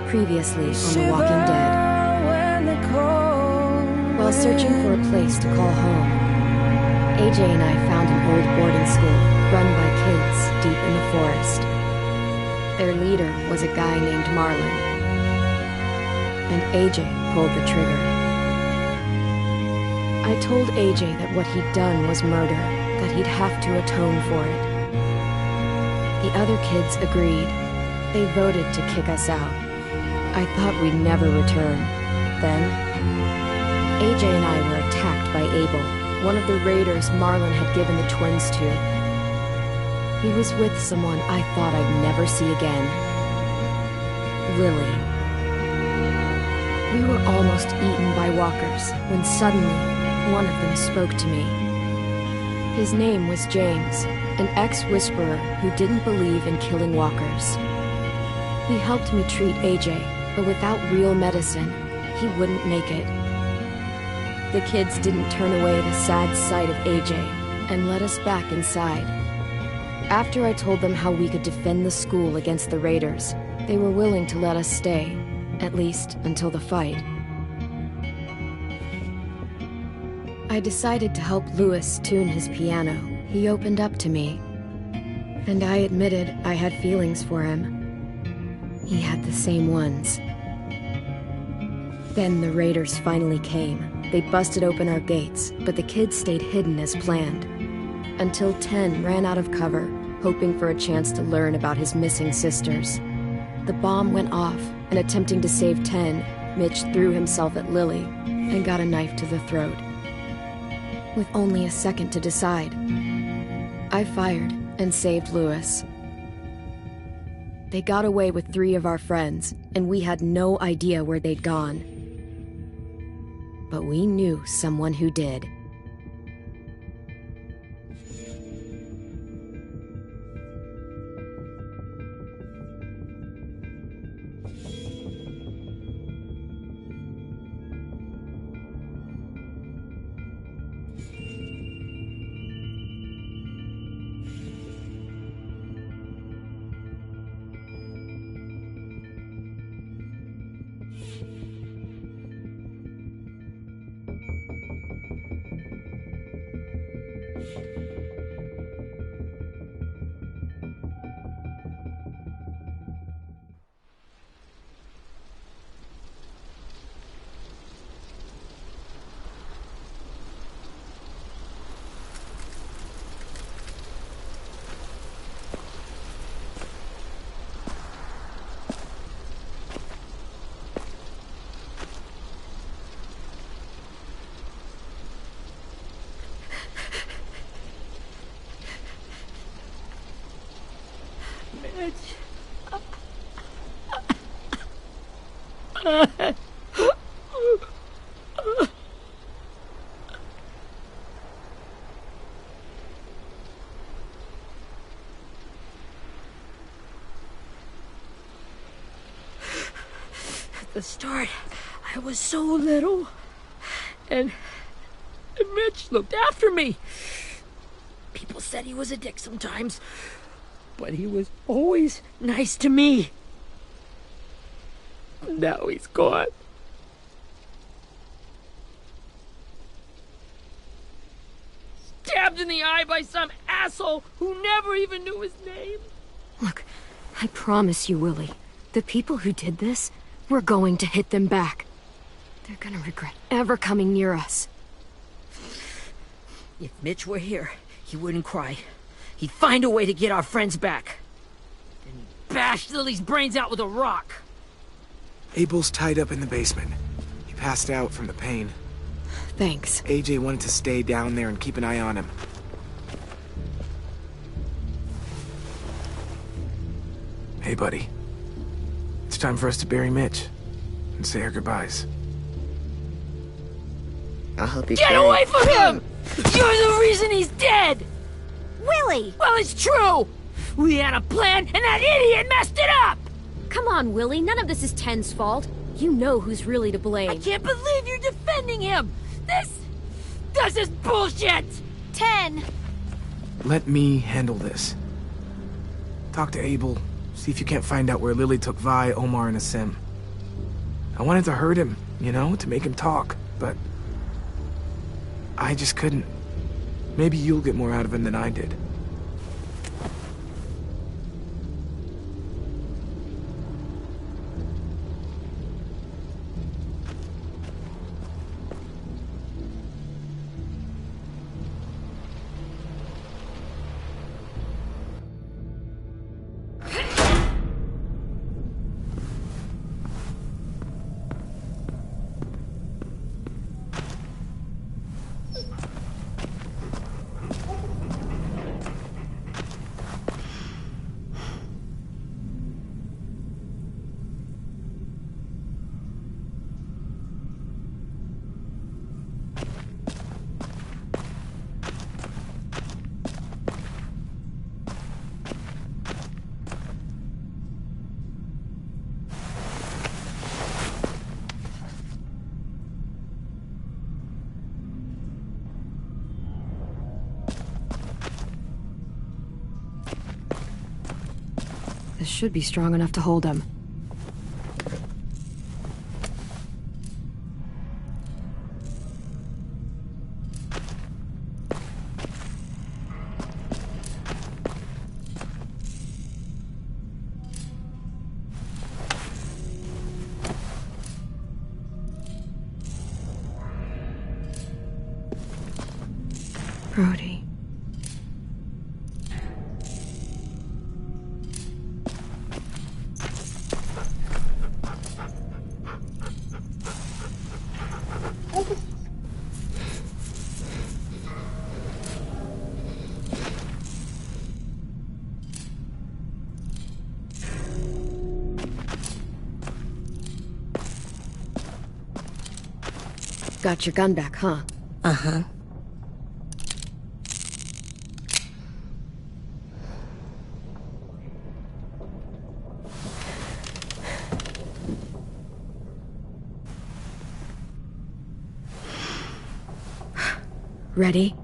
Previously on The Walking Dead. While searching for a place to call home, AJ and I found an old boarding school run by kids deep in the forest. Their leader was a guy named Marlon, and AJ pulled the trigger. I told AJ that what he'd done was murder, that he'd have to atone for it. The other kids agreed. They voted to kick us out. I thought we'd never return. Then, AJ and I were attacked by Abel, one of the raiders Marlon had given the twins to. He was with someone I thought I'd never see again. Lily. We were almost eaten by walkers when suddenly one of them spoke to me. His name was James, an ex-whisperer who didn't believe in killing walkers. He helped me treat AJ, but without real medicine, he wouldn't make it. The kids didn't turn away the sad sight of AJ and let us back inside. After I told them how we could defend the school against the raiders, they were willing to let us stay, at least until the fight. I decided to help Louis tune his piano. He opened up to me, and I admitted I had feelings for him. He had the same ones. Then the raiders finally came. They busted open our gates, but the kids stayed hidden as planned. Until 10 ran out of cover, hoping for a chance to learn about his missing sisters. The bomb went off, and attempting to save 10, Mitch threw himself at Lily and got a knife to the throat. With only a second to decide, I fired and saved Louis. They got away with 3 of our friends, and we had no idea where they'd gone. But we knew someone who did. At the start, I was so little, and Mitch looked after me. People said he was a dick sometimes, but he was always nice to me. Now he's gone. Stabbed in the eye by some asshole who never even knew his name. Look, I promise you, Willie, the people who did this, we're going to hit them back. They're gonna regret ever coming near us. If Mitch were here, he wouldn't cry. He'd find a way to get our friends back. Then he'd bash Lily's brains out with a rock. Abel's tied up in the basement. He passed out from the pain. Thanks. AJ wanted to stay down there and keep an eye on him. Hey, buddy. It's time for us to bury Mitch and say our goodbyes. I'll help you Get away from him! You're the reason he's dead! Willie! Well, it's true! We had a plan, and that idiot messed it up! Come on, Willie. None of this is Ten's fault. You know who's really to blame. I can't believe you're defending him! This is bullshit! 10! Let me handle this. Talk to Abel. See if you can't find out where Lily took Vi, Omar, and Asim. I wanted to hurt him, you know, to make him talk, but I just couldn't. Maybe you'll get more out of him than I did. This should be strong enough to hold him. Brody. Got your gun back, huh? Uh-huh. Ready?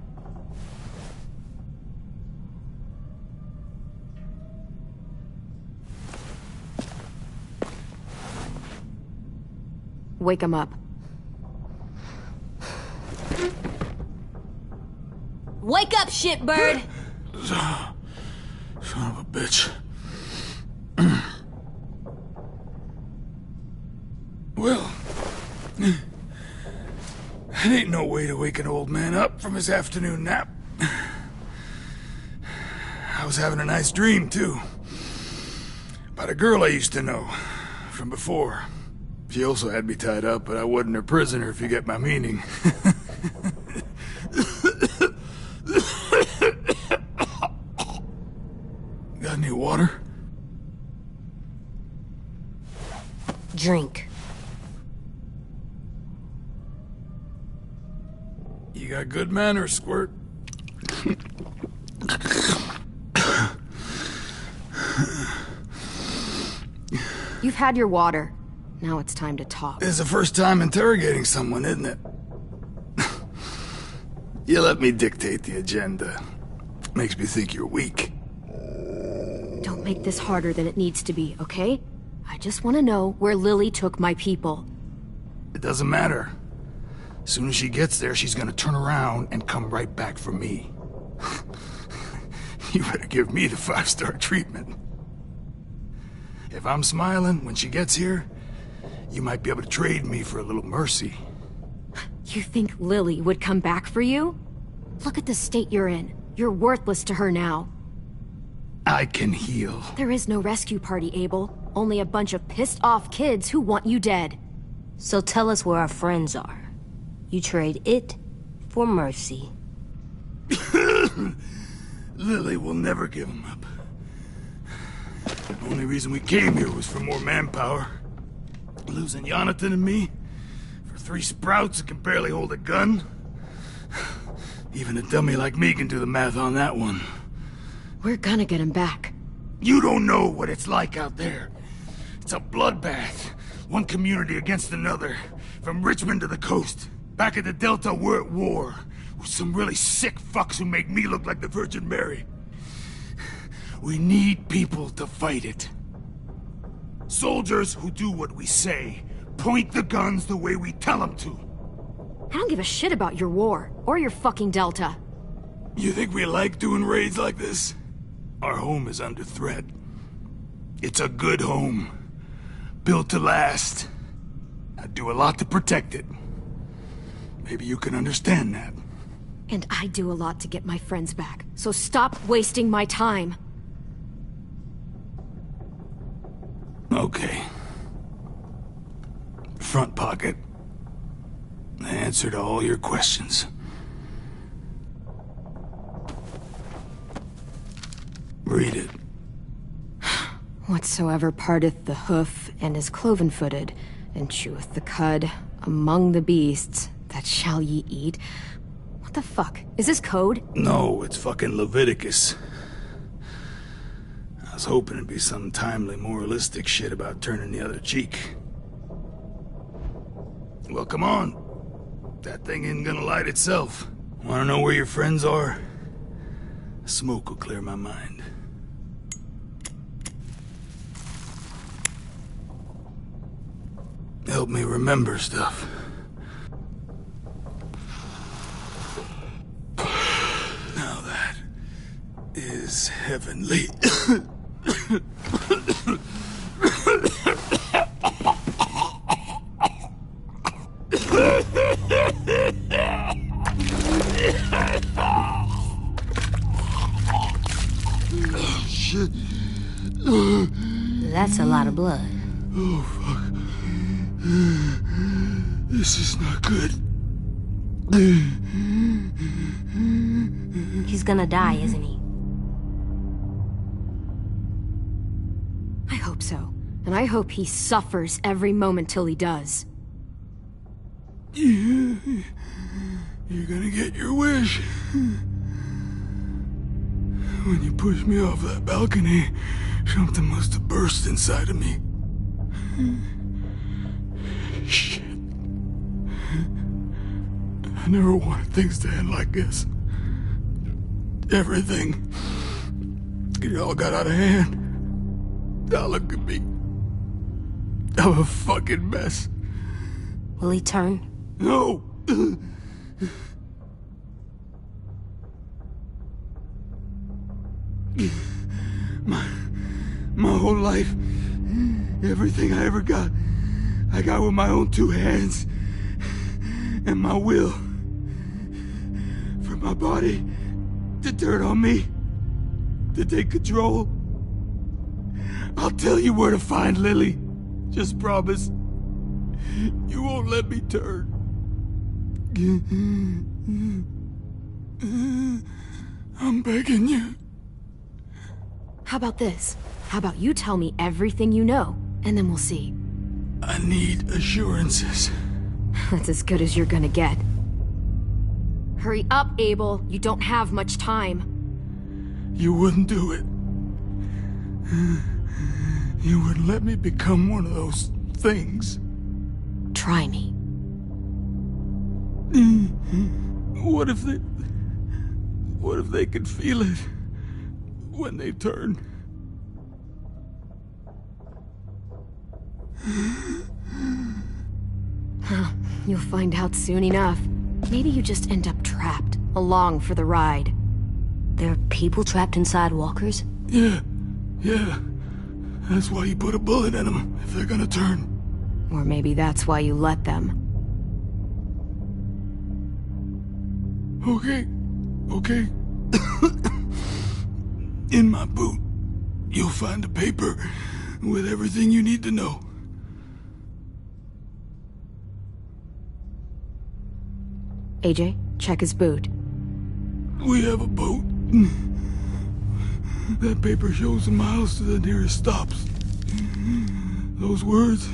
Wake him up. Wake up, shitbird! Son of a bitch. Well, it ain't no way to wake an old man up from his afternoon nap. I was having a nice dream, too. About a girl I used to know from before. She also had me tied up, but I wasn't her prisoner, if you get my meaning. Got any water? Drink. You got good manners, Squirt. You've had your water. Now it's time to talk. It's the first time interrogating someone, isn't it? You let me dictate the agenda. Makes me think you're weak. Don't make this harder than it needs to be, okay? I just want to know where Lily took my people. It doesn't matter. As soon as she gets there, she's gonna turn around and come right back for me. You better give me the 5-star treatment. If I'm smiling when she gets here, you might be able to trade me for a little mercy. You think Lily would come back for you? Look at the state you're in. You're worthless to her now. I can heal. There is no rescue party, Abel. Only a bunch of pissed-off kids who want you dead. So tell us where our friends are. You trade it for mercy. Lily will never give him up. The only reason we came here was for more manpower. Losing Jonathan and me for 3 sprouts that can barely hold a gun. Even a dummy like me can do the math on that one. We're gonna get him back. You don't know what it's like out there. It's a bloodbath. One community against another. From Richmond to the coast. Back at the Delta, we're at war. With some really sick fucks who make me look like the Virgin Mary. We need people to fight it. Soldiers who do what we say. Point the guns the way we tell them to. I don't give a shit about your war, or your fucking Delta. You think we like doing raids like this? Our home is under threat. It's a good home. Built to last. I'd do a lot to protect it. Maybe you can understand that. And I do a lot to get my friends back, so stop wasting my time. Okay. Front pocket. The answer to all your questions. Read it. Whatsoever parteth the hoof and is cloven-footed, and cheweth the cud among the beasts, that shall ye eat. What the fuck? Is this code? No, it's fucking Leviticus. I was hoping it'd be some timely moralistic shit about turning the other cheek. Well, come on. That thing isn't gonna light itself. Wanna know where your friends are? Smoke will clear my mind. Help me remember stuff. Now that is heavenly. Shit. That's a lot of blood. Oh, fuck. This is not good. He's gonna die, isn't he? I hope so. And I hope he suffers every moment till he does. You're gonna get your wish. When you pushed me off that balcony, something must have burst inside of me. Shit. I never wanted things to end like this. Everything. It all got out of hand. Now look at me. I'm a fucking mess. Will he turn? No! My whole life, everything I ever got, I got with my own two hands. And my will. For my body to turn on me, to take control. I'll tell you where to find Lily. Just promise. You won't let me turn. I'm begging you. How about this? How about you tell me everything you know, and then we'll see. I need assurances. That's as good as you're gonna get. Hurry up, Abel. You don't have much time. You wouldn't do it. You wouldn't let me become one of those things. Try me. What if they could feel it when they turn? You'll find out soon enough. Maybe you just end up trapped, along for the ride. There are people trapped inside walkers? Yeah. That's why you put a bullet in them, if they're gonna turn. Or maybe that's why you let them. Okay. In my boot, you'll find a paper with everything you need to know. AJ, check his boot. We have a boat. That paper shows the miles to the nearest stops. Those words,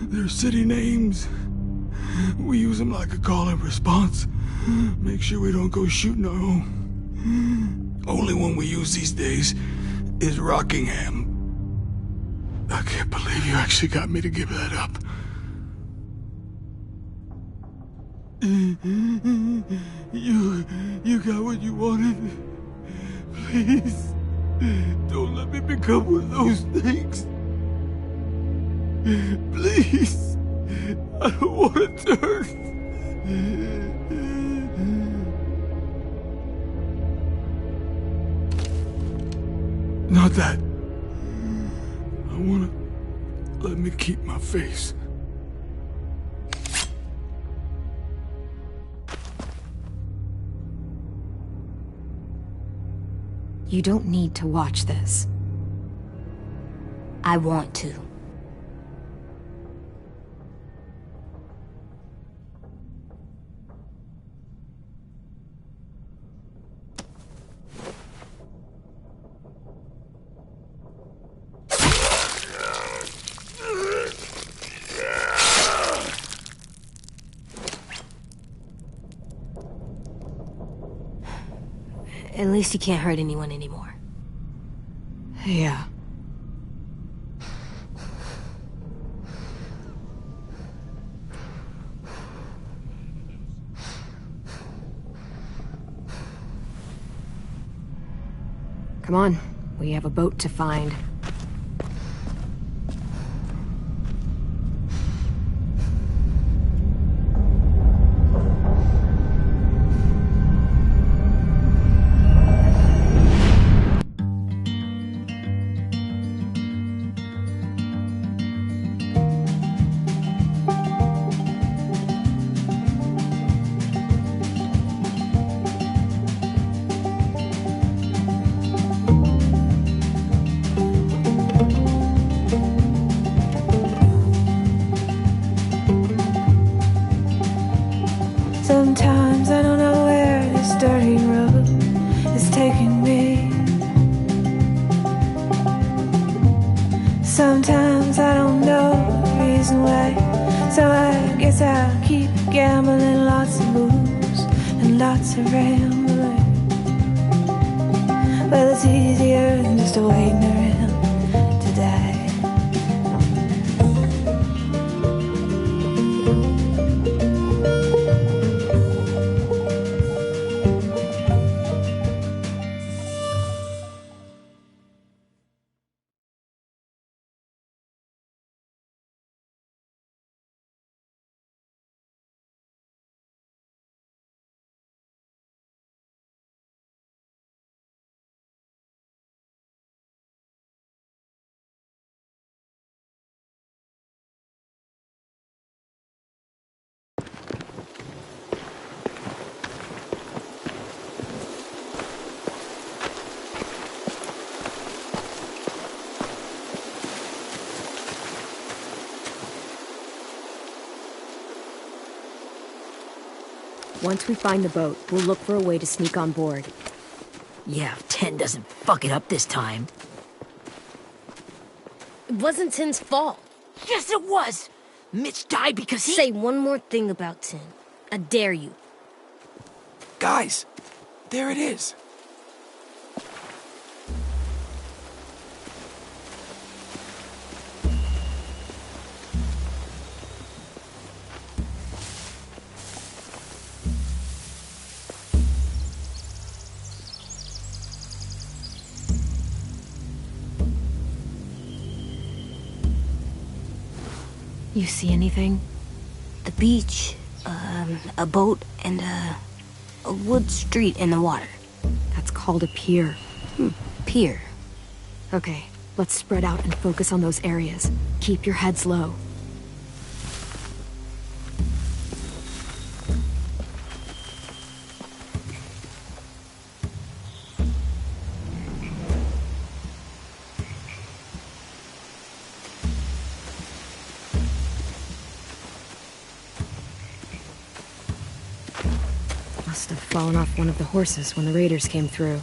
they're city names. We use them like a call and response. Make sure we don't go shooting our own. Only one we use these days is Rockingham. I can't believe you actually got me to give that up. You got what you wanted. Please. Don't let me become one of those things. Please. I don't want to turn. Not that. I want to let me keep my face. You don't need to watch this. I want to. At least he can't hurt anyone anymore. Yeah. Come on, we have a boat to find. Sometimes I don't know where this dirty road is taking me. Sometimes I don't know the reason why, so I guess I'll keep gambling, lots of moves and lots of rambling. Well, it's easier than just waiting around to die. Once we find the boat, we'll look for a way to sneak on board. Yeah, if 10 doesn't fuck it up this time. It wasn't Tin's fault. Yes, it was! Mitch died because he— Say one more thing about Tin. I dare you. Guys, there it is. You see anything? The beach, a boat, and a wood street in the water. That's called a pier. Pier. Okay, let's spread out and focus on those areas. Keep your heads low. Must have fallen off one of the horses when the raiders came through.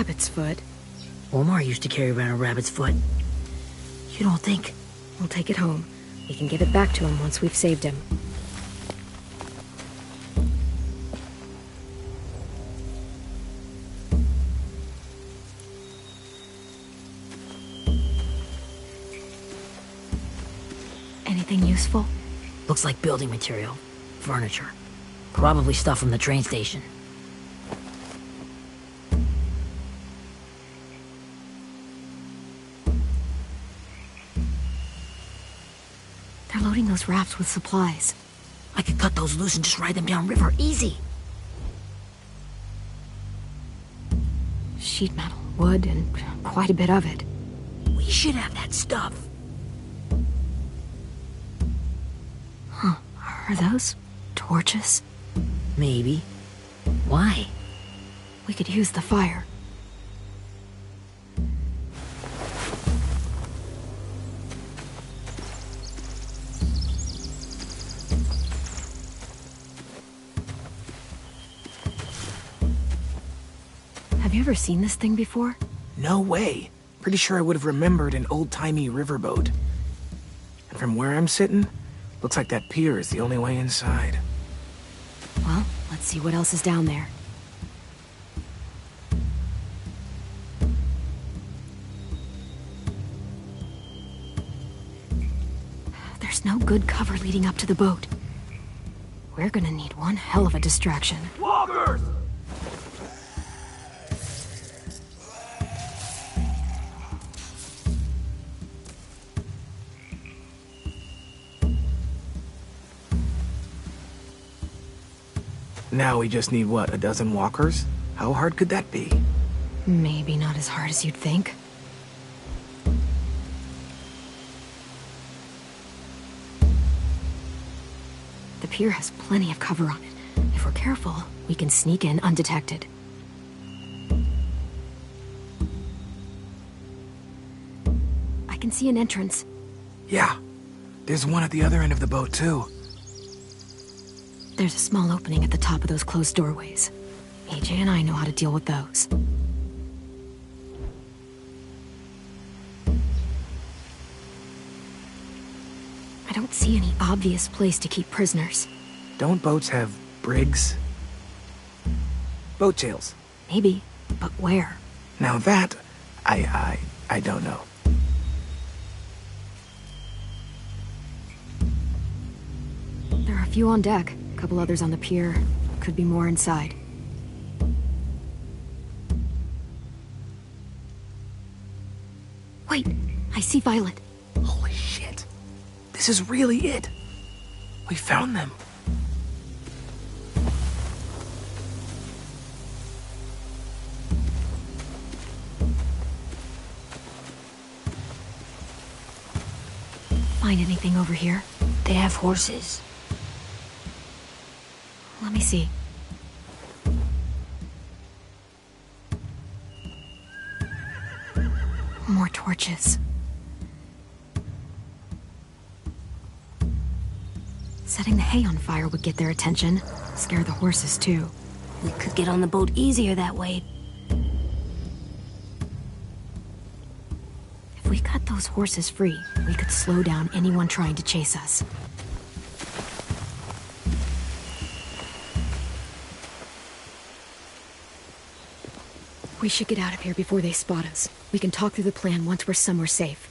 rabbit's foot. Omar used to carry around a rabbit's foot. You don't think... We'll take it home. We can give it back to him once we've saved him. Anything useful? Looks like building material. Furniture. Probably stuff from the train station. They're loading those rafts with supplies. I could cut those loose and just ride them downriver, easy. Sheet metal, wood, and quite a bit of it. We should have that stuff. Huh. Are those torches? Maybe. Why? We could use the fire. Have you ever seen this thing before? No way. Pretty sure I would have remembered an old-timey riverboat. And from where I'm sitting, looks like that pier is the only way inside. Well, let's see what else is down there. There's no good cover leading up to the boat. We're gonna need one hell of a distraction. Walkers! Now we just need, what, a dozen walkers? How hard could that be? Maybe not as hard as you'd think. The pier has plenty of cover on it. If we're careful, we can sneak in undetected. I can see an entrance. Yeah. There's one at the other end of the boat, too. There's a small opening at the top of those closed doorways. AJ and I know how to deal with those. I don't see any obvious place to keep prisoners. Don't boats have brigs? Boat jails. Maybe, but where? Now that, I don't know. There are a few on deck, a couple others on the pier. Could be more inside. Wait, I see Violet. Holy shit. This is really it. We found them. Find anything over here? They have horses. Let me see. More torches. Setting the hay on fire would get their attention. Scare the horses, too. We could get on the boat easier that way. If we cut those horses free, we could slow down anyone trying to chase us. We should get out of here before they spot us. We can talk through the plan once we're somewhere safe.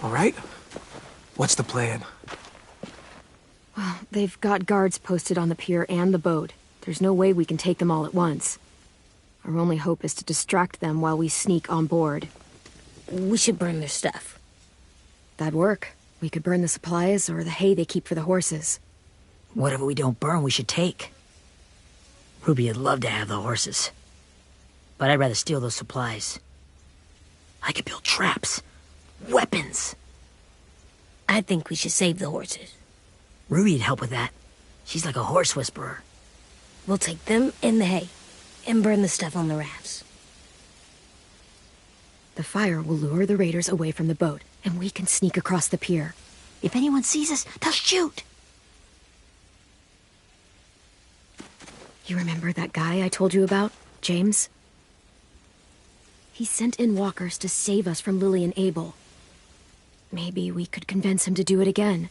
All right? What's the plan? Well, they've got guards posted on the pier and the boat. There's no way we can take them all at once. Our only hope is to distract them while we sneak on board. We should burn their stuff. That'd work. We could burn the supplies or the hay they keep for the horses. Whatever we don't burn, we should take. Ruby would love to have the horses. But I'd rather steal those supplies. I could build traps. Weapons. I think we should save the horses. Ruby'd help with that. She's like a horse whisperer. We'll take them and the hay. and burn the stuff on the rafts. The fire will lure the raiders away from the boat, and we can sneak across the pier. If anyone sees us, they'll shoot. You remember that guy I told you about, James? He sent in walkers to save us from Lily and Abel. Maybe we could convince him to do it again.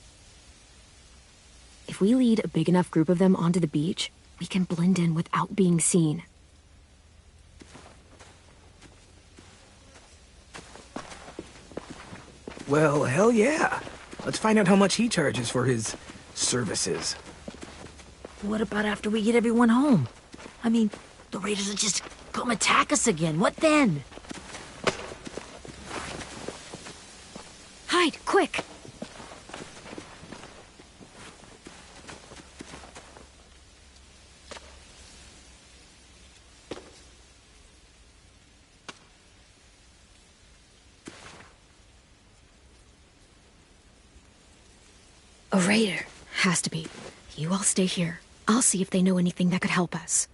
If we lead a big enough group of them onto the beach, we can blend in without being seen. Well, hell yeah. Let's find out how much he charges for his services. What about after we get everyone home? I mean, the raiders will just come attack us again. What then? Hide, quick! A raider. Has to be. You all stay here. I'll see if they know anything that could help us.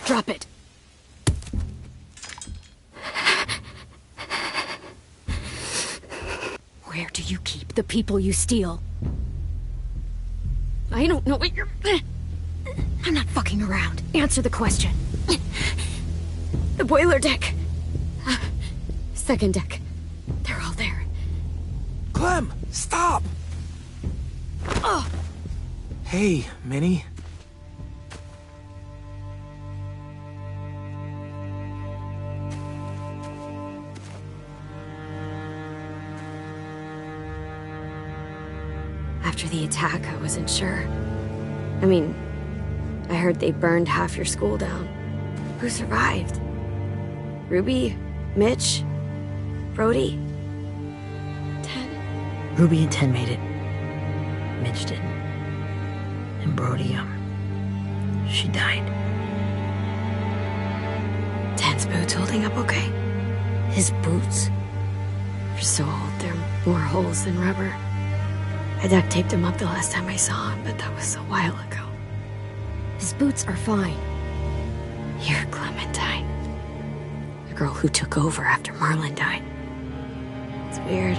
Drop it. Where do you keep the people you steal? I don't know what you're... I'm not fucking around. Answer the question. The boiler deck. Second deck. They're all there. Clem, stop! Oh! Hey, Minnie. After the attack, I wasn't sure. I mean, I heard they burned half your school down. Who survived? Ruby? Mitch? Brody? Ted? Ruby and Ten made it. Mitch didn't. And Brody, she died. Ten's boots holding up okay? His boots? They're so old, there are more holes than rubber. I duct taped him up the last time I saw him, but that was a while ago. His boots are fine. You're Clementine. The girl who took over after Marlon died. It's weird.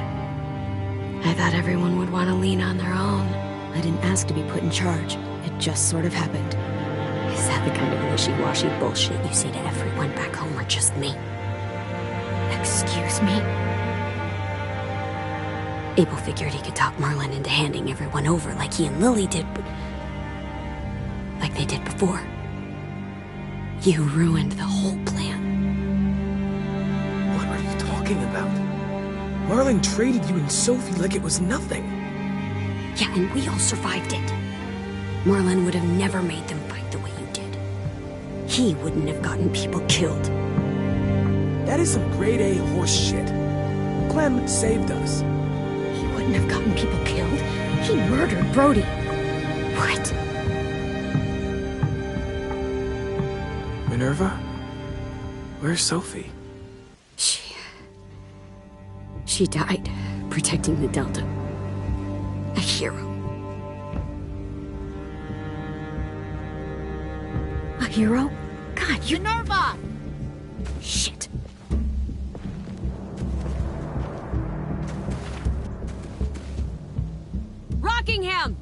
I thought everyone would want to lean on their own. I didn't ask to be put in charge. It just sort of happened. Is that the kind of wishy-washy bullshit you say to everyone back home, or just me? Excuse me? Abel figured he could talk Marlon into handing everyone over like he and Lily did, but... like they did before. You ruined the whole plan. What are you talking about? Marlon traded you and Sophie like it was nothing. Yeah, and we all survived it. Marlon would have never made them fight the way you did. He wouldn't have gotten people killed. That is some grade A horse shit. Clem saved us. He wouldn't have gotten people killed. He murdered Brody. What? Minerva? Where's Sophie? She died protecting the Delta. A hero. A hero? God, you... Minerva! Shit. Rockingham!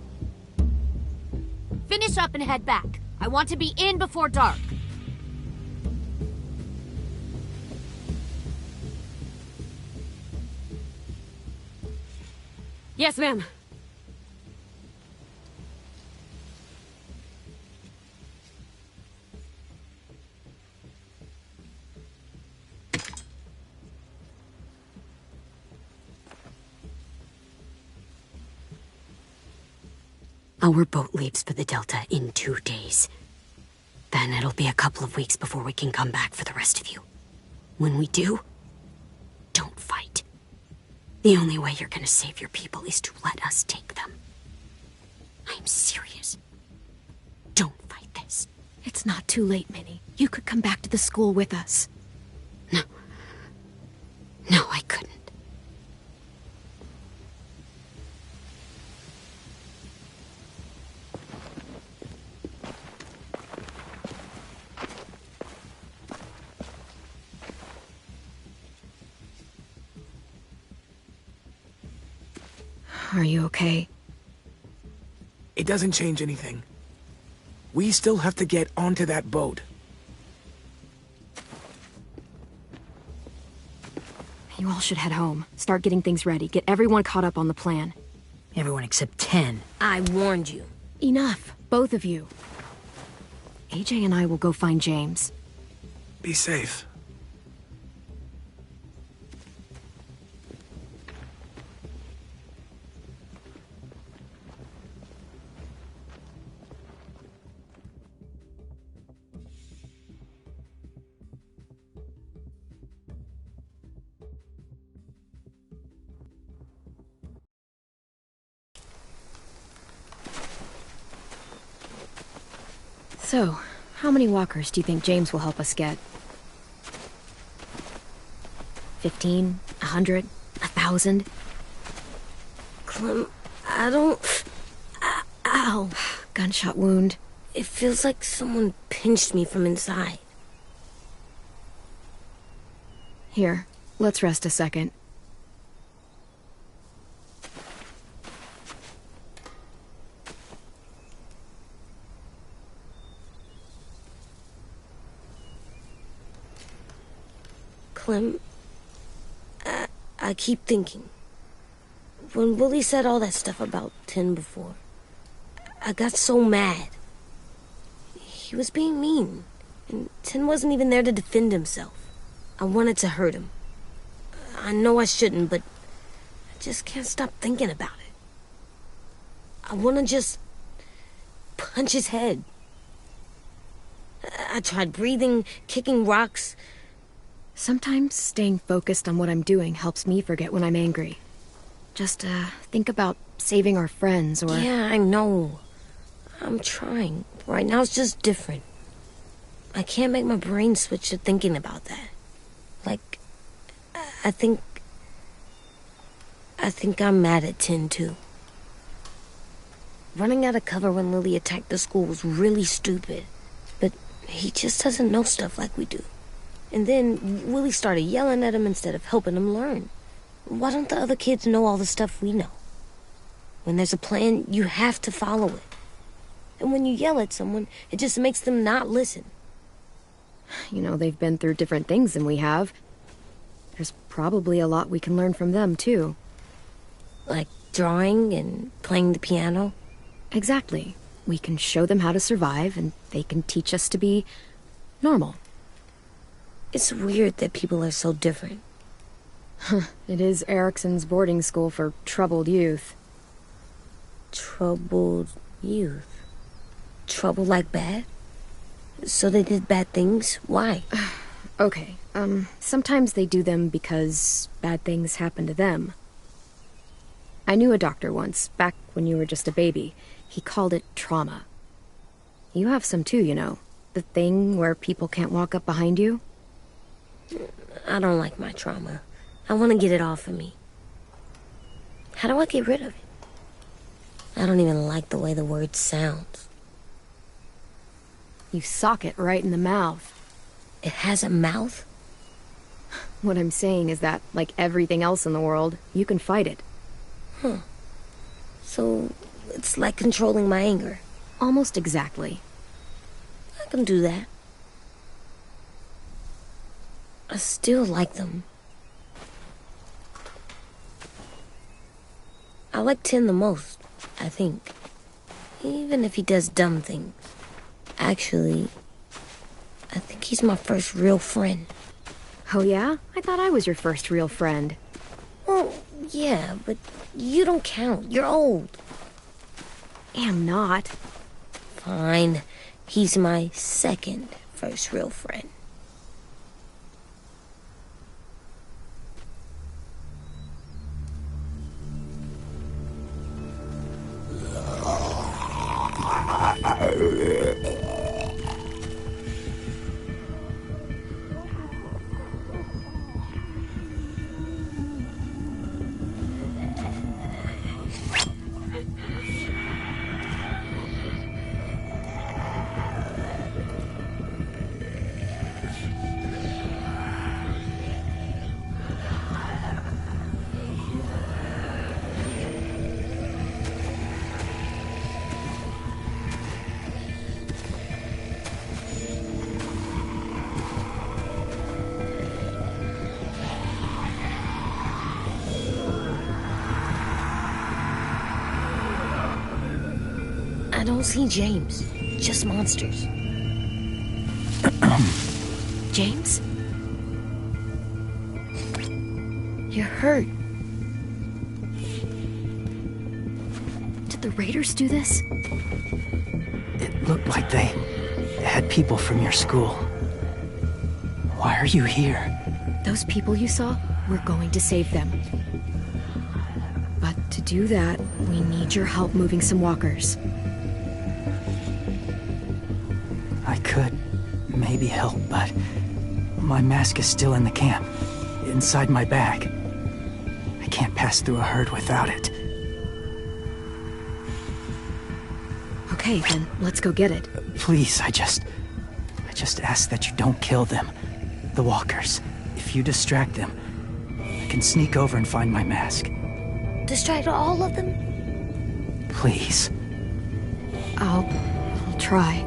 Finish up and head back. I want to be in before dark. Yes, ma'am. Our boat leaves for the Delta in 2 days. Then it'll be a couple of weeks before we can come back for the rest of you. When we do, don't fight. The only way you're gonna save your people is to let us take them. I'm serious. Don't fight this. It's not too late, Minnie. You could come back to the school with us. No. Are you okay? It doesn't change anything. We still have to get onto that boat. You all should head home. Start getting things ready. Get everyone caught up on the plan. Everyone except 10. I warned you. Enough, both of you. AJ and I will go find James. Be safe. So, how many walkers do you think James will help us get? 15? 100? 1,000? Clem, I don't... Ow. Gunshot wound. It feels like someone pinched me from inside. Here, let's rest a second. Clem, I keep thinking. When Willie said all that stuff about 10 before, I got so mad. He was being mean, and 10 wasn't even there to defend himself. I wanted to hurt him. I know I shouldn't, but I just can't stop thinking about it. I want to just punch his head. I tried breathing, kicking rocks. Sometimes staying focused on what I'm doing helps me forget when I'm angry. Just, think about saving our friends or... Yeah, I know. I'm trying. Right now it's just different. I can't make my brain switch to thinking about that. Like, I think I'm mad at 10 too. Running out of cover when Lily attacked the school was really stupid. But he just doesn't know stuff like we do. And then Willie started yelling at him instead of helping him learn. Why don't the other kids know all the stuff we know? When there's a plan, you have to follow it. And when you yell at someone, it just makes them not listen. You know, they've been through different things than we have. There's probably a lot we can learn from them, too. Like drawing and playing the piano? Exactly. We can show them how to survive, and they can teach us to be normal. It's weird that people are so different. It is Erickson's boarding school for troubled youth. Troubled youth? Trouble like bad? So they did bad things? Why? Okay, sometimes they do them because bad things happen to them. I knew a doctor once, back when you were just a baby. He called it trauma. You have some too, you know. The thing where people can't walk up behind you. I don't like my trauma. I want to get it off of me. How do I get rid of it? I don't even like the way the word sounds. You sock it right in the mouth. It has a mouth? What I'm saying is that, like everything else in the world, you can fight it. Huh. So, it's like controlling my anger. Almost exactly. I can do that. I still like them. I like 10 the most, I think. Even if he does dumb things. Actually, I think he's my first real friend. Oh yeah? I thought I was your first real friend. Well, yeah, but you don't count. You're old. Am not. Fine. He's my second first real friend. don't see James. Just monsters. James? You're hurt. Did the raiders do this? It looked like they had people from your school. Why are you here? Those people you saw, we're going to save them. But to do that, we need your help moving some walkers. I could maybe help, but my mask is still in the camp, inside my bag. I can't pass through a herd without it. Okay, then let's go get it. Please, I just ask that you don't kill them. The walkers. If you distract them, I can sneak over and find my mask. Distract all of them? Please. I'll try.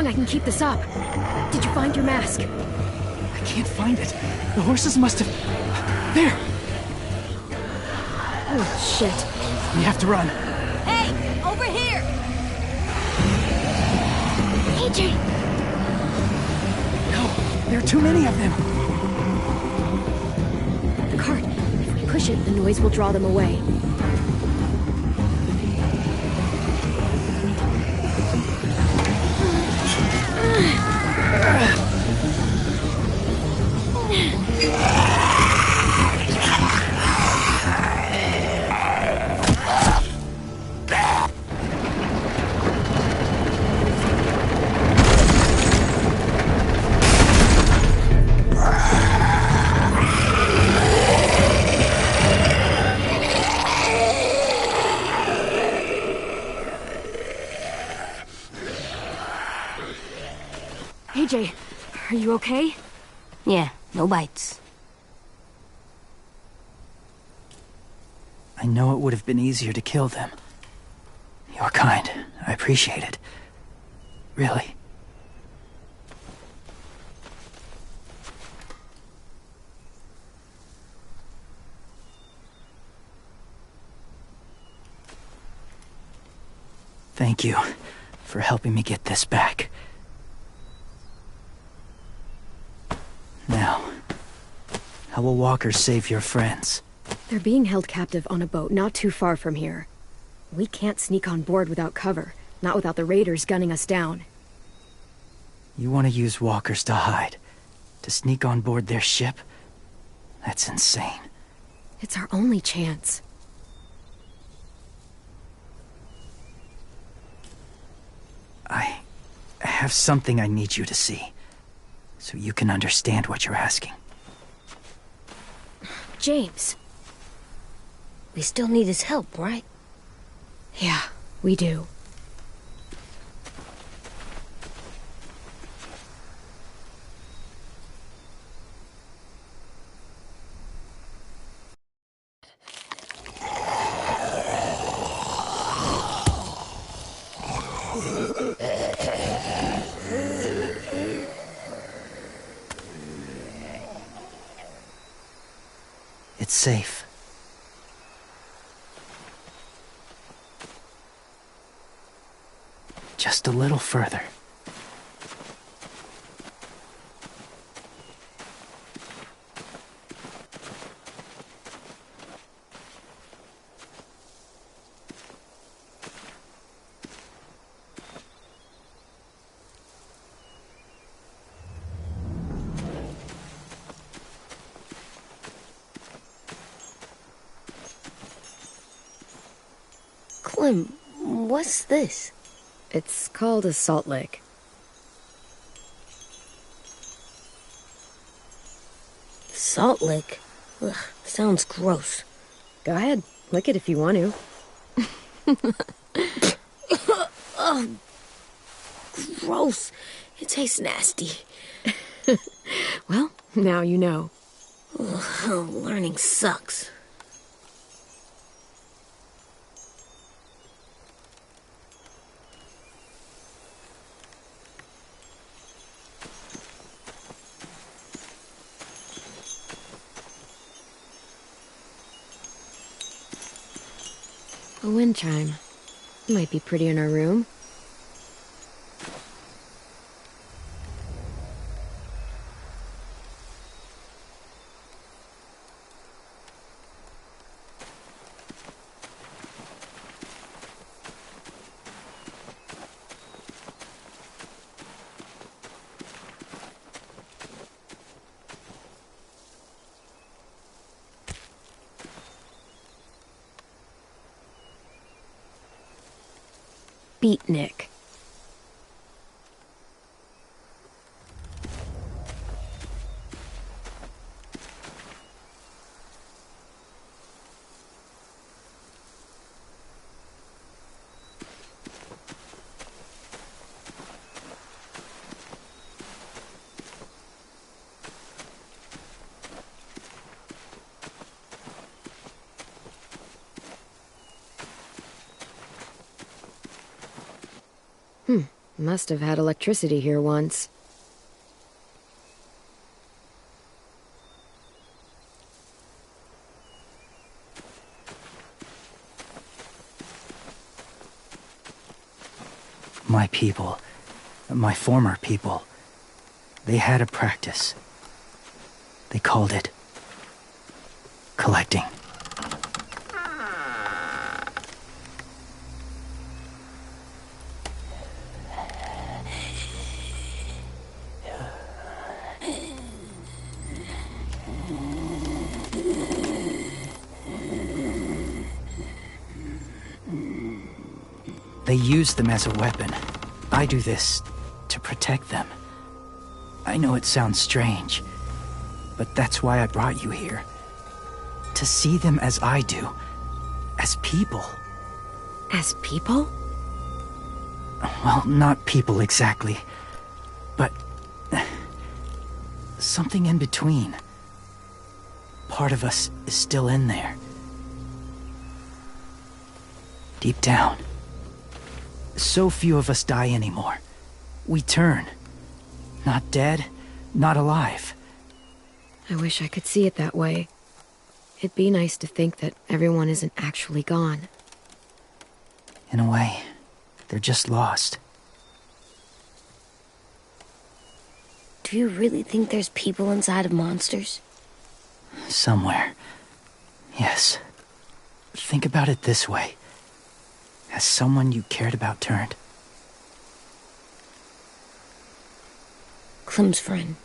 I can keep this up. Did you find your mask? I can't find it. The horses must have... There! Oh, shit. We have to run. Hey! Over here! AJ! No, there are too many of them. The cart. If we push it, the noise will draw them away. AJ, are you okay? Yeah, no bites. I know it would have been easier to kill them. You're kind. I appreciate it. Really. Thank you for helping me get this back. Now, how will walkers save your friends? They're being held captive on a boat not too far from here. We can't sneak on board without cover, not without the raiders gunning us down. You want to use walkers to hide? To sneak on board their ship? That's insane. It's our only chance. I have something I need you to see, so you can understand what you're asking. James. We still need his help, right? Yeah, we do. It's safe. Just a little further. Clem, what's this? It's called a salt lick. Salt lick? Ugh, sounds gross. Go ahead, lick it if you want to. Ugh, gross. It tastes nasty. Well, now you know. Ugh, learning sucks. A wind chime. Might be pretty in our room. Beatnik. Must have had electricity here once. My people, my former people, they had a practice. They called it collecting. They use them as a weapon. I do this to protect them. I know it sounds strange, but that's why I brought you here. To see them as I do. As people. As people? Well, not people exactly, but something in between. Part of us is still in there. Deep down. So few of us die anymore. We turn. Not dead, not alive. I wish I could see it that way. It'd be nice to think that everyone isn't actually gone. In a way, they're just lost. Do you really think there's people inside of monsters? Somewhere. Yes. Think about it this way. Has someone you cared about turned? Clem's friend,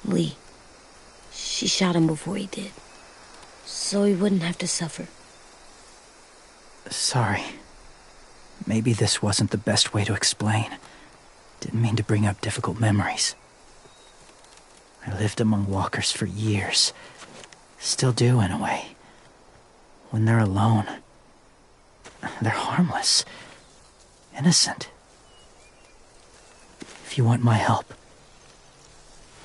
Lee. She shot him before he did. So he wouldn't have to suffer. Sorry. Maybe this wasn't the best way to explain. Didn't mean to bring up difficult memories. I lived among walkers for years. Still do, in a way. When they're alone, they're harmless. Innocent. If you want my help,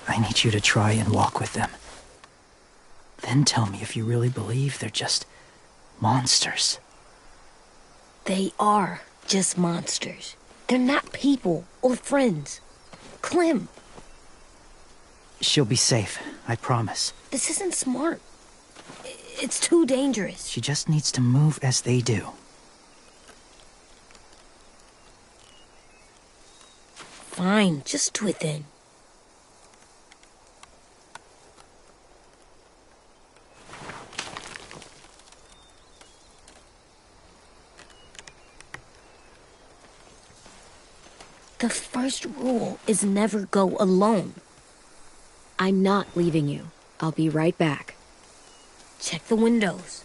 I need you to try and walk with them. Then tell me if you really believe they're just monsters. They are just monsters. They're not people or friends. Clem. She'll be safe, I promise. This isn't smart. It's too dangerous. She just needs to move as they do. Fine, just do it then. The first rule is never go alone. I'm not leaving you. I'll be right back. Check the windows.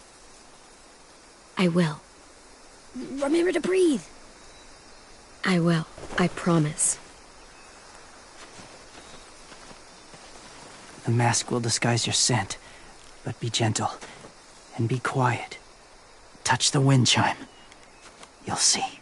I will. Remember to breathe. I will. I promise. The mask will disguise your scent, but be gentle and be quiet. Touch the wind chime. You'll see.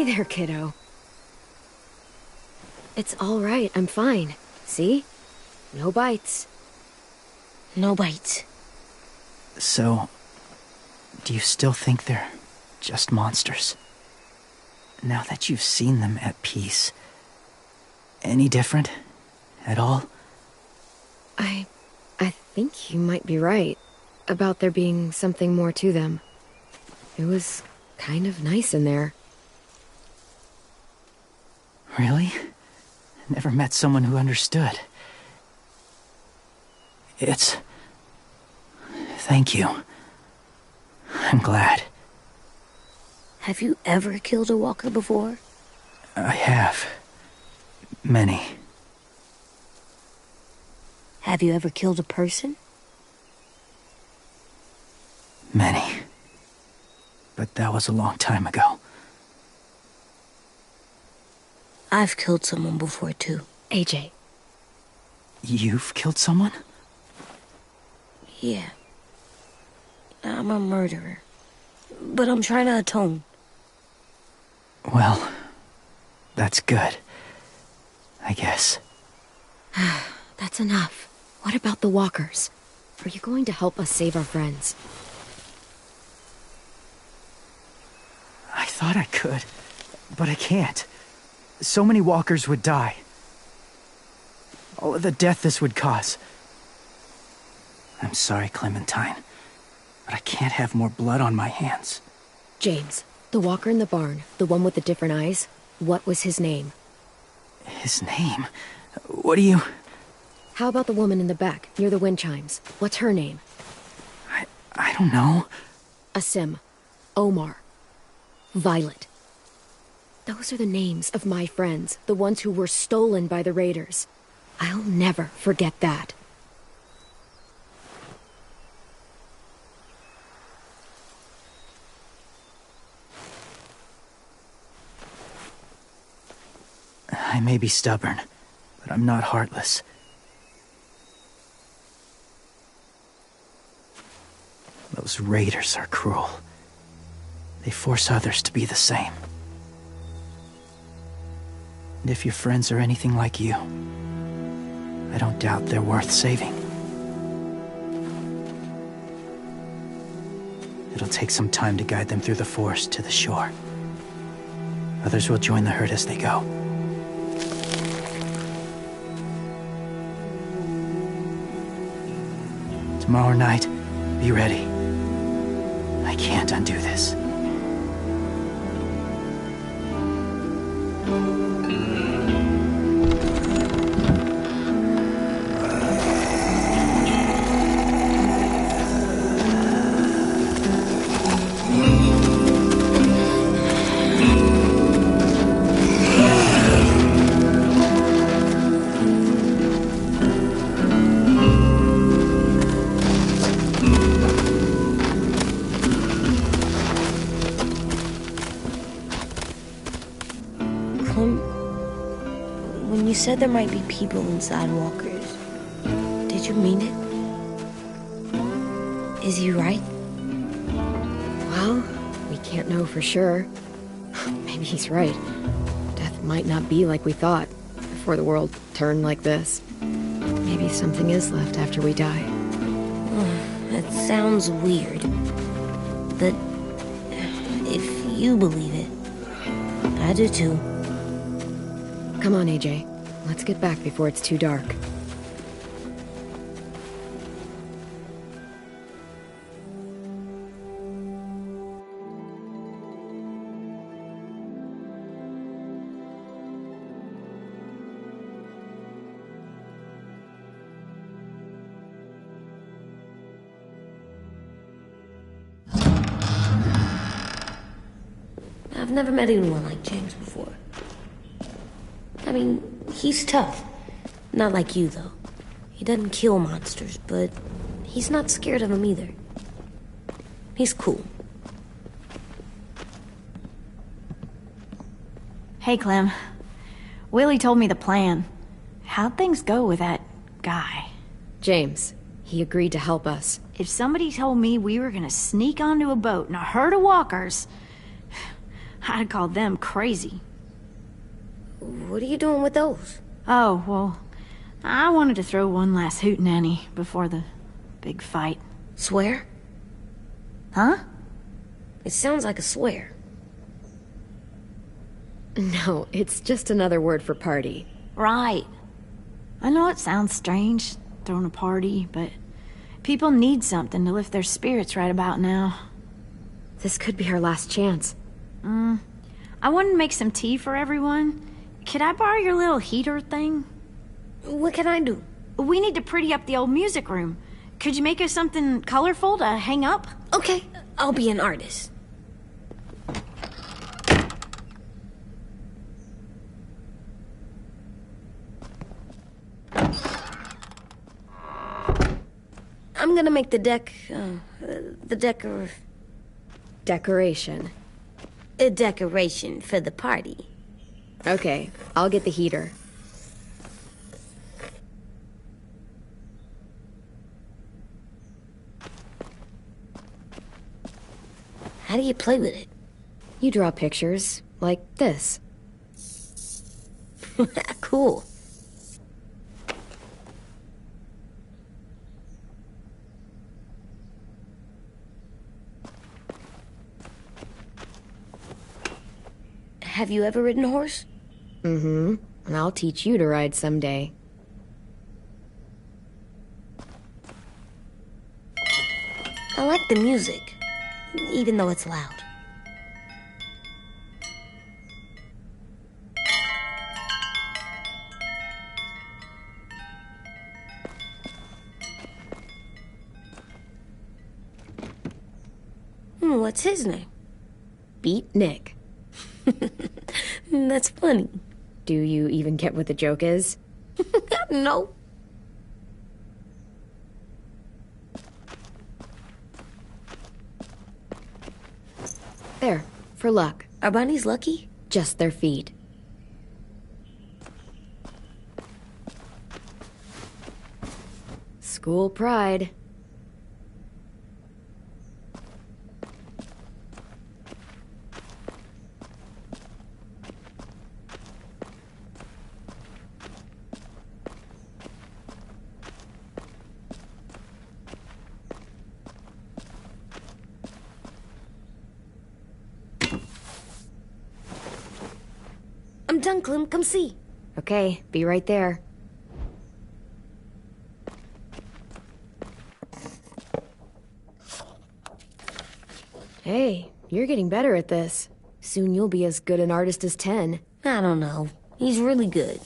There, kiddo. It's all right. I'm fine. See? No bites. No bites. So, do you still think they're just monsters? Now that you've seen them at peace, any different at all? I think you might be right about there being something more to them. It was kind of nice in there. Really? Never met someone who understood. Thank you. I'm glad. Have you ever killed a walker before? I have. Many. Have you ever killed a person? Many. But that was a long time ago. I've killed someone before, too. AJ. You've killed someone? Yeah. I'm a murderer. But I'm trying to atone. Well, that's good. I guess. That's enough. What about the walkers? Are you going to help us save our friends? I thought I could, but I can't. So many walkers would die. All of the death this would cause. I'm sorry, Clementine, but I can't have more blood on my hands. James, the walker in the barn, the one with the different eyes, what was his name? His name? What do you... How about the woman in the back, near the wind chimes? What's her name? I don't know. Asim. Omar. Violet. Those are the names of my friends, the ones who were stolen by the raiders. I'll never forget that. I may be stubborn, but I'm not heartless. Those raiders are cruel. They force others to be the same. And if your friends are anything like you, I don't doubt they're worth saving. It'll take some time to guide them through the forest to the shore. Others will join the herd as they go. Tomorrow night, be ready. I can't undo this. When you said there might be people inside walkers, did you mean it? Is he right? Well, we can't know for sure. Maybe he's right. Death might not be like we thought before the world turned like this. Maybe something is left after we die. That sounds weird. But if you believe it, I do too. Come on, AJ. Let's get back before it's too dark. I've never met anyone like James before. I mean, he's tough. Not like you, though. He doesn't kill monsters, but he's not scared of them either. He's cool. Hey, Clem. Willie told me the plan. How'd things go with that guy? James, he agreed to help us. If somebody told me we were gonna sneak onto a boat in a herd of walkers, I'd call them crazy. What are you doing with those? Oh, well, I wanted to throw one last hootenanny before the big fight. Swear? Huh? It sounds like a swear. No, it's just another word for party. Right. I know it sounds strange, throwing a party, but people need something to lift their spirits right about now. This could be our last chance. I wanted to make some tea for everyone. Could I borrow your little heater thing? What can I do? We need to pretty up the old music room. Could you make us something colorful to hang up? Okay, I'll be an artist. I'm gonna make the Decoration. a decoration for the party. Okay, I'll get the heater. How do you play with it? You draw pictures, like this. Cool. Have you ever ridden a horse? Mm-hmm. And I'll teach you to ride someday. I like the music, even though it's loud. What's his name? Beat Nick. That's funny. Do you even get what the joke is? No. There, for luck. Are bunnies lucky? Just their feet. School pride. I'm done, Clem. Come see. Okay, be right there. Hey, you're getting better at this. Soon you'll be as good an artist as 10. I don't know. He's really good.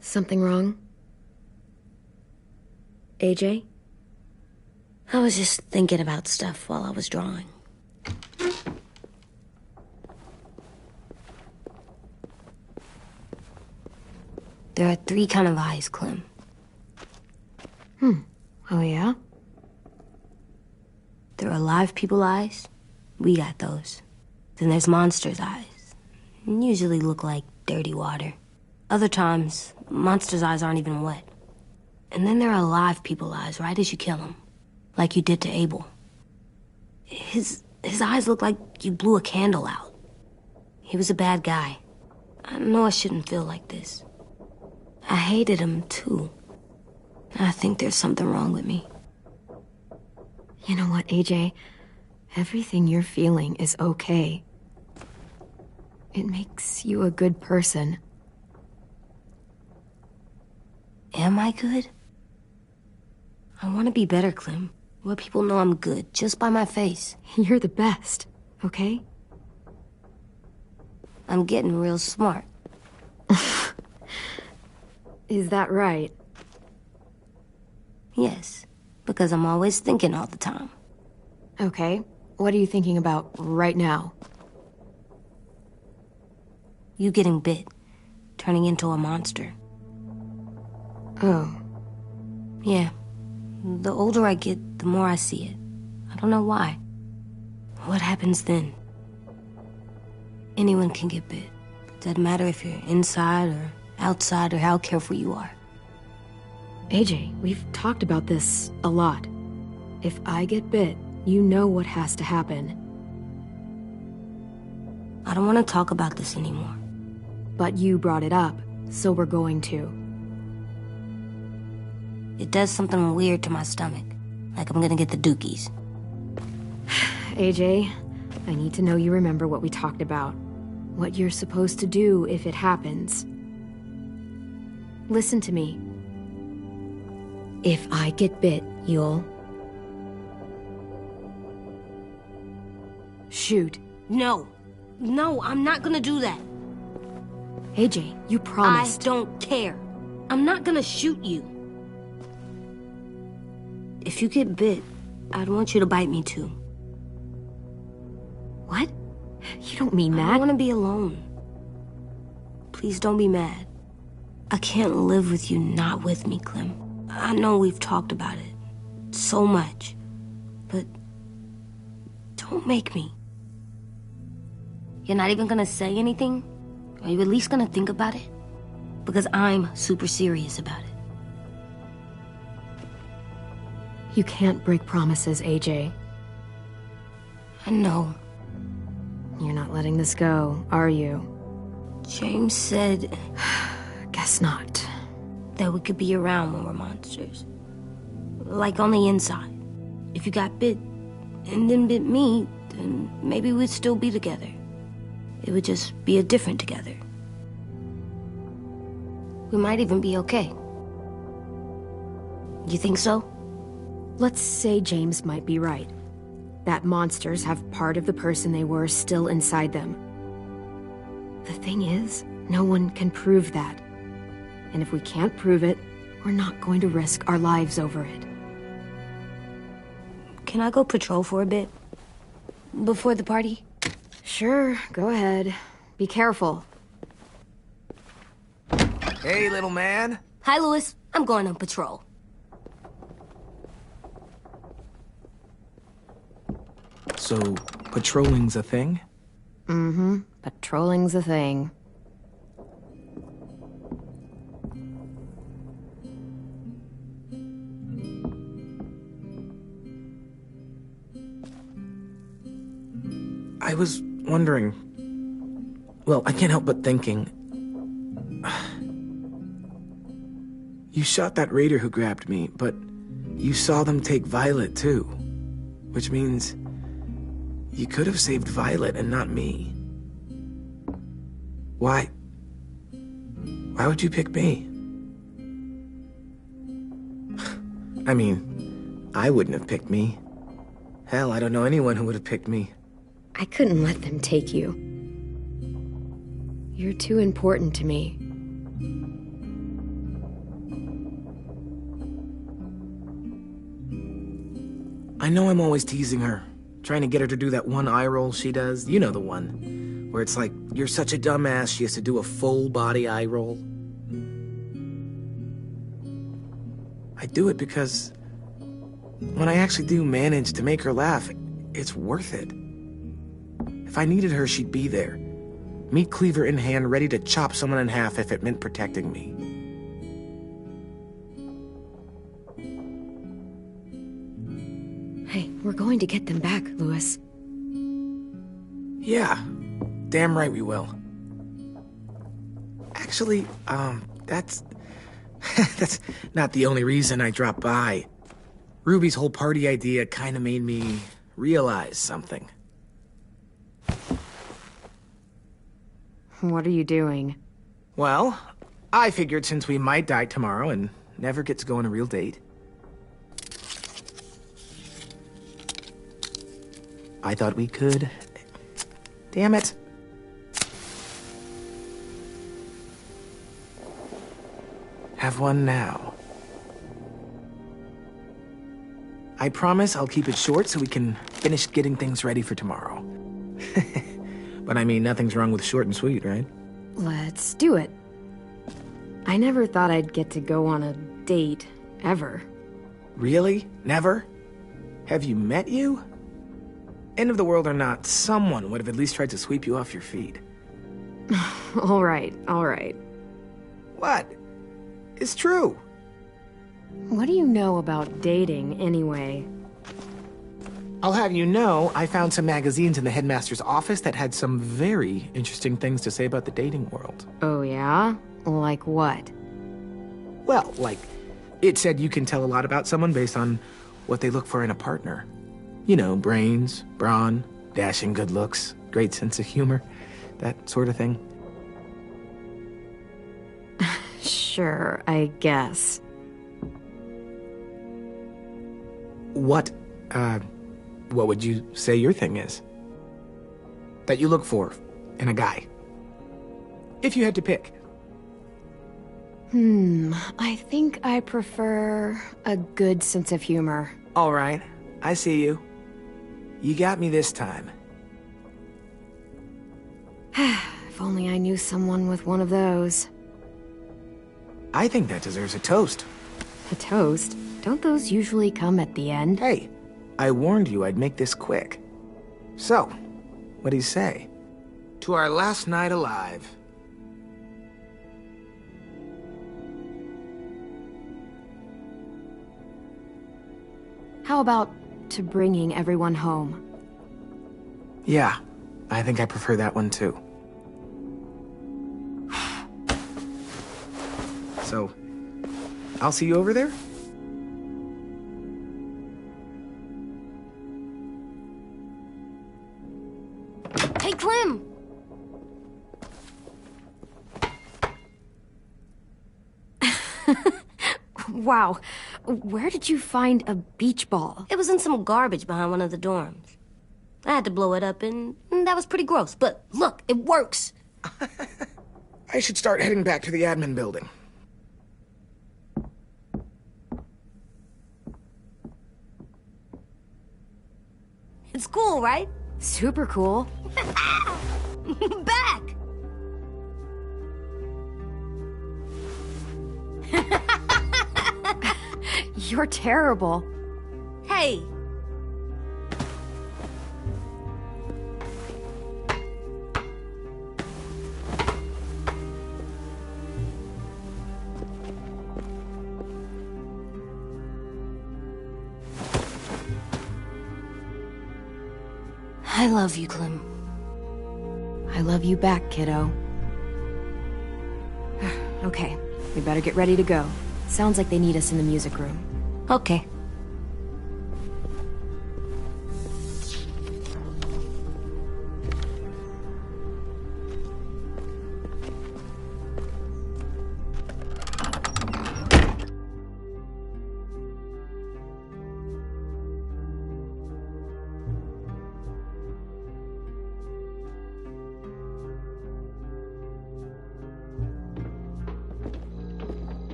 Something wrong? AJ? I was just thinking about stuff while I was drawing. There are 3 kind of eyes, Clem. Oh yeah? There are live people eyes. We got those. Then there's monsters' eyes. Usually look like dirty water. Other times, monsters' eyes aren't even wet. And then there are live people eyes right as you kill them. Like you did to Abel. His eyes look like you blew a candle out. He was a bad guy. I know I shouldn't feel like this. I hated him, too. I think there's something wrong with me. You know what, AJ? Everything you're feeling is okay. It makes you a good person. Am I good? I want to be better, Clem. Let people know I'm good, just by my face. You're the best, okay? I'm getting real smart. Is that right? Yes, because I'm always thinking all the time. Okay, what are you thinking about right now? You getting bit, turning into a monster. Oh. Yeah. The older I get, the more I see it. I don't know why. What happens then? Anyone can get bit. Doesn't matter if you're inside or outside or how careful you are. AJ, we've talked about this a lot. If I get bit, you know what has to happen. I don't want to talk about this anymore. But you brought it up, so we're going to. It does something weird to my stomach. Like I'm gonna get the dookies. AJ, I need to know you remember what we talked about. What you're supposed to do if it happens. Listen to me. If I get bit, you'll... shoot. No. No, I'm not gonna do that. AJ, you promised. I don't care. I'm not gonna shoot you. If you get bit, I'd want you to bite me too. What? You don't mean that. I want to be alone. Please don't be mad. I can't live with you not with me, Clem. I know we've talked about it so much, but don't make me. You're not even gonna say anything? Are you at least gonna think about it? Because I'm super serious about it. You can't break promises, AJ. I know. You're not letting this go, are you? James said... Guess not. That we could be around when we're monsters. Like on the inside. If you got bit and then bit me, then maybe we'd still be together. It would just be a different together. We might even be okay. You think so? Let's say James might be right. That monsters have part of the person they were still inside them. The thing is, no one can prove that. And if we can't prove it, we're not going to risk our lives over it. Can I go patrol for a bit? Before the party? Sure, go ahead. Be careful. Hey, little man. Hi, Louis. I'm going on patrol. So, patrolling's a thing? Mm-hmm. Patrolling's a thing. I was wondering... Well, I can't help but thinking... You shot that raider who grabbed me, but you saw them take Violet too. Which means... you could have saved Violet and not me. Why? Why would you pick me? I mean, I wouldn't have picked me. Hell, I don't know anyone who would have picked me. I couldn't let them take you. You're too important to me. I know I'm always teasing her, trying to get her to do that one eye roll she does. You know the one, where it's like, you're such a dumbass, she has to do a full body eye roll. I do it because when I actually do manage to make her laugh, it's worth it. If I needed her, she'd be there. Meat cleaver in hand, ready to chop someone in half if it meant protecting me. Hey, we're going to get them back, Louis. Yeah, damn right we will. Actually, that's not the only reason I dropped by. Ruby's whole party idea kind of made me realize something. What are you doing? Well, I figured since we might die tomorrow and never get to go on a real date, I thought we could... Damn it. Have one now. I promise I'll keep it short so we can finish getting things ready for tomorrow. But I mean, nothing's wrong with short and sweet, right? Let's do it. I never thought I'd get to go on a date, ever. Really? Never? Have you met you? End of the world or not, someone would have at least tried to sweep you off your feet. All right, all right. What? It's true. What do you know about dating, anyway? I'll have you know, I found some magazines in the headmaster's office that had some very interesting things to say about the dating world. Oh, yeah? Like what? Well, like, it said you can tell a lot about someone based on what they look for in a partner. You know, brains, brawn, dashing good looks, great sense of humor, that sort of thing. Sure, I guess. What would you say your thing is? That you look for in a guy? If you had to pick. I think I prefer a good sense of humor. All right, I see you. You got me this time. If only I knew someone with one of those. I think that deserves a toast. A toast? Don't those usually come at the end? Hey, I warned you I'd make this quick. So, what do you say? To our last night alive. How about to bringing everyone home? Yeah, I think I prefer that one too. So, I'll see you over there? Hey, Clem! Wow, where did you find a beach ball? It was in some garbage behind one of the dorms. I had to blow it up, and that was pretty gross. But look, it works. I should start heading back to the admin building. It's cool, right? Super cool. Back! You're terrible. Hey! I love you, Clem. I love you back, kiddo. Okay, we better get ready to go. Sounds like they need us in the music room. Okay.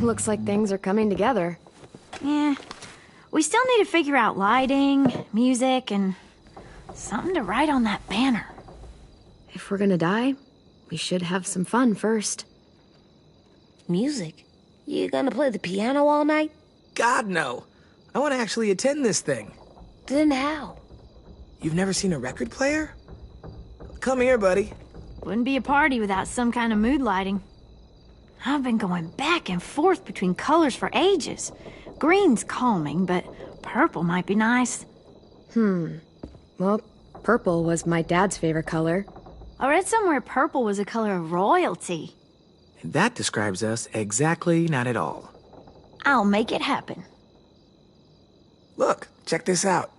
Looks like things are coming together. Yeah. We still need to figure out lighting, music, and something to write on that banner. If we're gonna die, we should have some fun first. Music? You gonna play the piano all night? God, no. I want to actually attend this thing. Then how? You've never seen a record player? Come here, buddy. Wouldn't be a party without some kind of mood lighting. I've been going back and forth between colors for ages. Green's calming, but purple might be nice. Well, purple was my dad's favorite color. I read somewhere purple was a color of royalty. And that describes us exactly not at all. I'll make it happen. Look, check this out.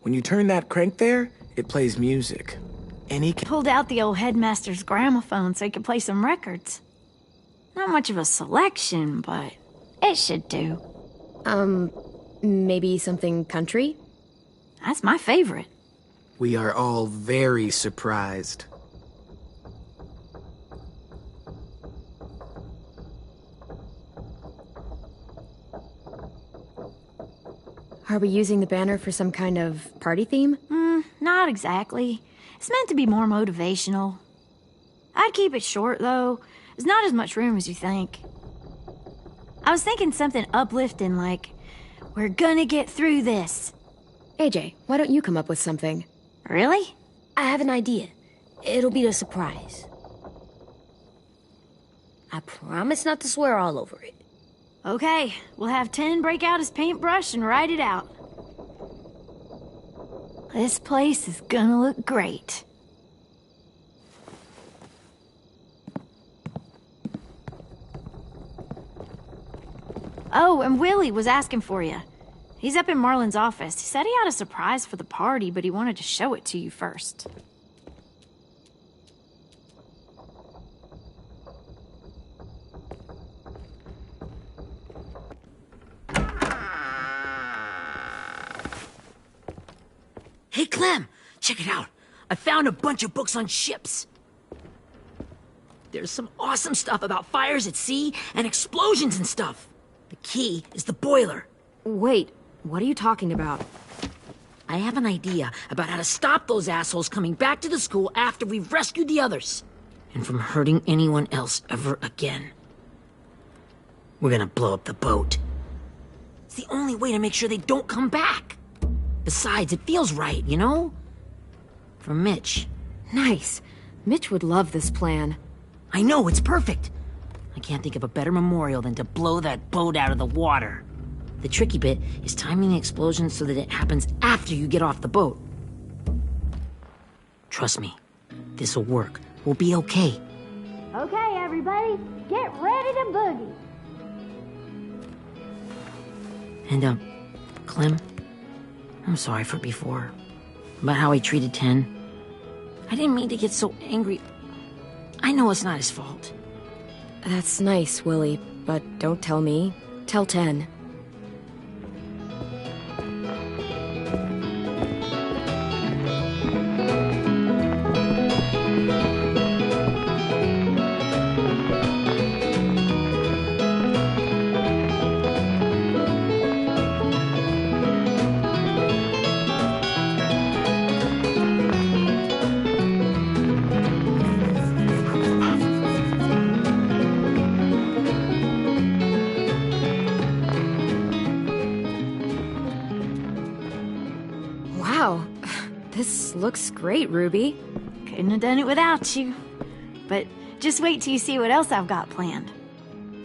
When you turn that crank there, it plays music. Pulled out the old headmaster's gramophone so he could play some records. Not much of a selection, but it should do. Maybe something country? That's my favorite. We are all very surprised. Are we using the banner for some kind of party theme? Not exactly. It's meant to be more motivational. I'd keep it short, though. There's not as much room as you think. I was thinking something uplifting like, "We're gonna get through this." AJ, why don't you come up with something? Really? I have an idea. It'll be a surprise. I promise not to swear all over it. Okay, we'll have 10 break out his paintbrush and write it out. This place is gonna look great. Oh, and Willie was asking for you. He's up in Marlin's office. He said he had a surprise for the party, but he wanted to show it to you first. Hey, Clem, check it out. I found a bunch of books on ships. There's some awesome stuff about fires at sea and explosions and stuff. The key is the boiler. Wait, what are you talking about? I have an idea about how to stop those assholes coming back to the school after we've rescued the others. And from hurting anyone else ever again. We're gonna blow up the boat. It's the only way to make sure they don't come back. Besides, it feels right, you know? For Mitch. Nice. Mitch would love this plan. I know, it's perfect. I can't think of a better memorial than to blow that boat out of the water. The tricky bit is timing the explosion so that it happens after you get off the boat. Trust me, this'll work. We'll be okay. Okay, everybody, get ready to boogie. And, Clem, I'm sorry for before. About how I treated Ten. I didn't mean to get so angry. I know it's not his fault. That's nice, Willie, but don't tell me. Tell 10. Wow, this looks great, Ruby. Couldn't have done it without you. But just wait till you see what else I've got planned.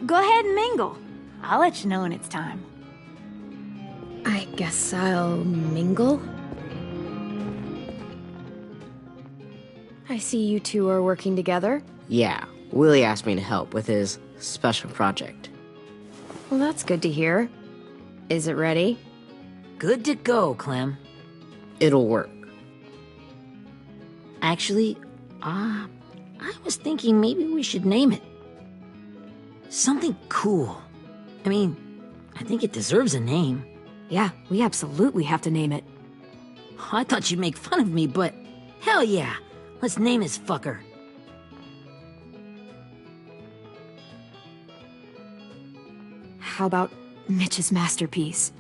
Go ahead and mingle. I'll let you know when it's time. I guess I'll mingle? I see you two are working together. Yeah, Willie asked me to help with his special project. Well, that's good to hear. Is it ready? Good to go, Clem. It'll work. Actually, I was thinking maybe we should name it. Something cool. I mean, I think it deserves a name. Yeah, we absolutely have to name it. I thought you'd make fun of me, but hell yeah. Let's name this fucker. How about Mitch's masterpiece?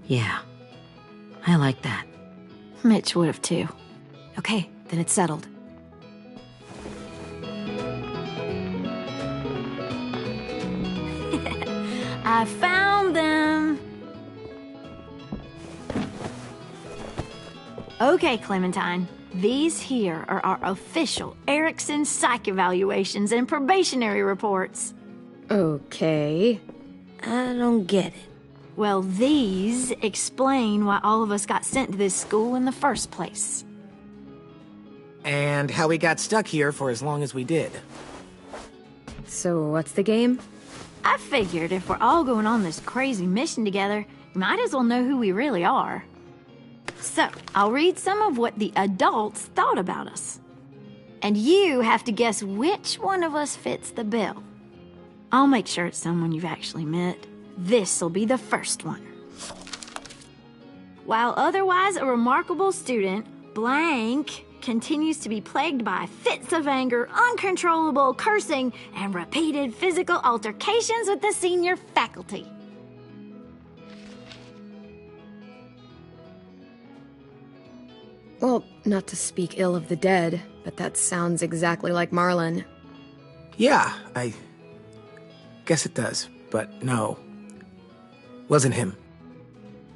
Yeah, I like that. Mitch would have too. Okay, then it's settled. I found them! Okay, Clementine. These here are our official Erickson psych evaluations and probationary reports. Okay. I don't get it. Well, these explain why all of us got sent to this school in the first place. And how we got stuck here for as long as we did. So what's the game? I figured if we're all going on this crazy mission together, you might as well know who we really are. So, I'll read some of what the adults thought about us. And you have to guess which one of us fits the bill. I'll make sure it's someone you've actually met. This'll be the first one. While otherwise a remarkable student, blank continues to be plagued by fits of anger, uncontrollable cursing, and repeated physical altercations with the senior faculty. Well, not to speak ill of the dead, but that sounds exactly like Marlon. Yeah, I guess it does, but no. Wasn't him.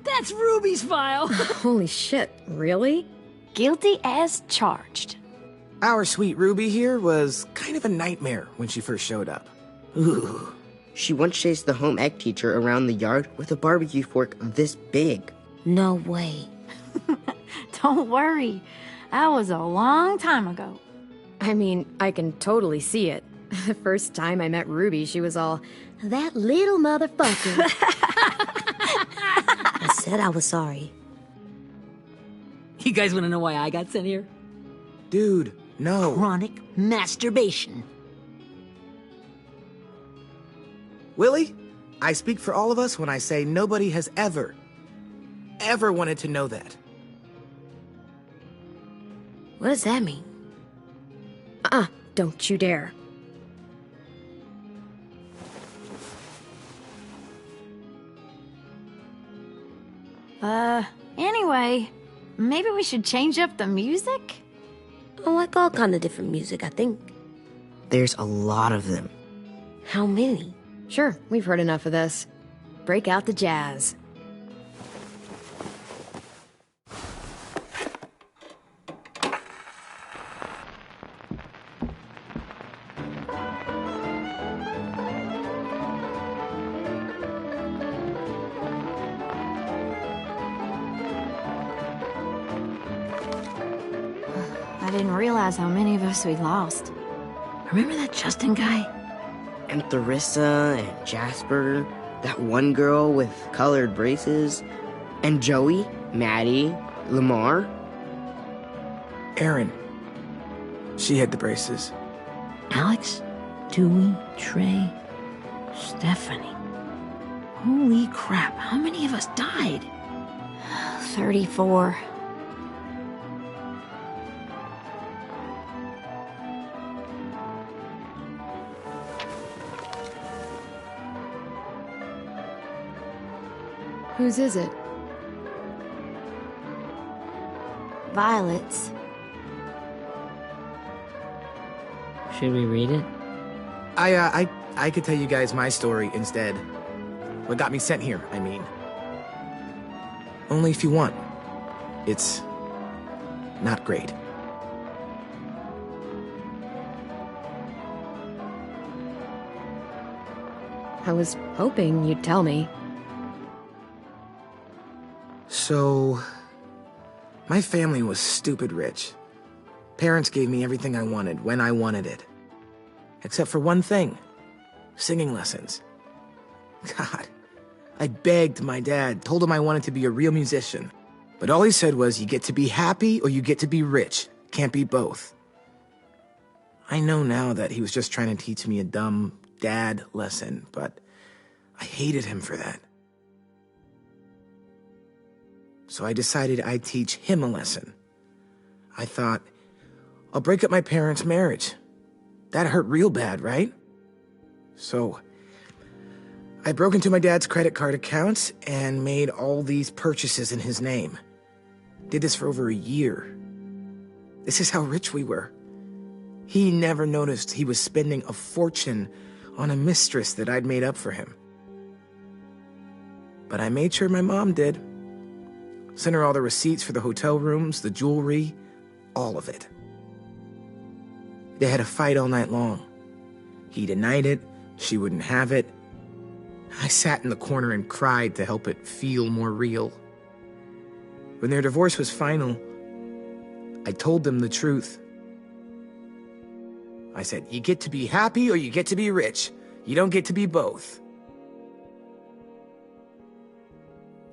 That's Ruby's file! Holy shit, really? Guilty as charged. Our sweet Ruby here was kind of a nightmare when she first showed up. Ooh. She once chased the home ec teacher around the yard with a barbecue fork this big. No way. Don't worry. That was a long time ago. I mean, I can totally see it. The first time I met Ruby, she was all, "That little motherfucker." I said I was sorry. You guys want to know why I got sent here? Dude, no. Chronic masturbation. Willie, I speak for all of us when I say nobody has ever wanted to know that. What does that mean? Don't you dare. Anyway, maybe we should change up the music? I like all kind of different music, I think. There's a lot of them. How many? Sure, we've heard enough of this. Break out the jazz. I didn't realize how many of us we lost. Remember that Justin guy? And Theresa and Jasper, that one girl with colored braces, and Joey, Maddie, Lamar. Erin. She had the braces. Alex, Dewey, Trey, Stephanie. Holy crap, how many of us died? 34. Whose is it? Violet's. Should we read it? I could tell you guys my story instead. What got me sent here, I mean. Only if you want. It's not great. I was hoping you'd tell me. So, my family was stupid rich. Parents gave me everything I wanted when I wanted it. Except for one thing. Singing lessons. God, I begged my dad, told him I wanted to be a real musician. But all he said was, you get to be happy or you get to be rich. Can't be both. I know now that he was just trying to teach me a dumb dad lesson, but I hated him for that. So I decided I'd teach him a lesson. I thought, I'll break up my parents' marriage. That hurt real bad, right? So I broke into my dad's credit card accounts and made all these purchases in his name. Did this for over a year. This is how rich we were. He never noticed he was spending a fortune on a mistress that I'd made up for him. But I made sure my mom did. Sent her all the receipts for the hotel rooms, the jewelry, all of it. They had a fight all night long. He denied it, she wouldn't have it. I sat in the corner and cried to help it feel more real. When their divorce was final, I told them the truth. I said, you get to be happy or you get to be rich. You don't get to be both.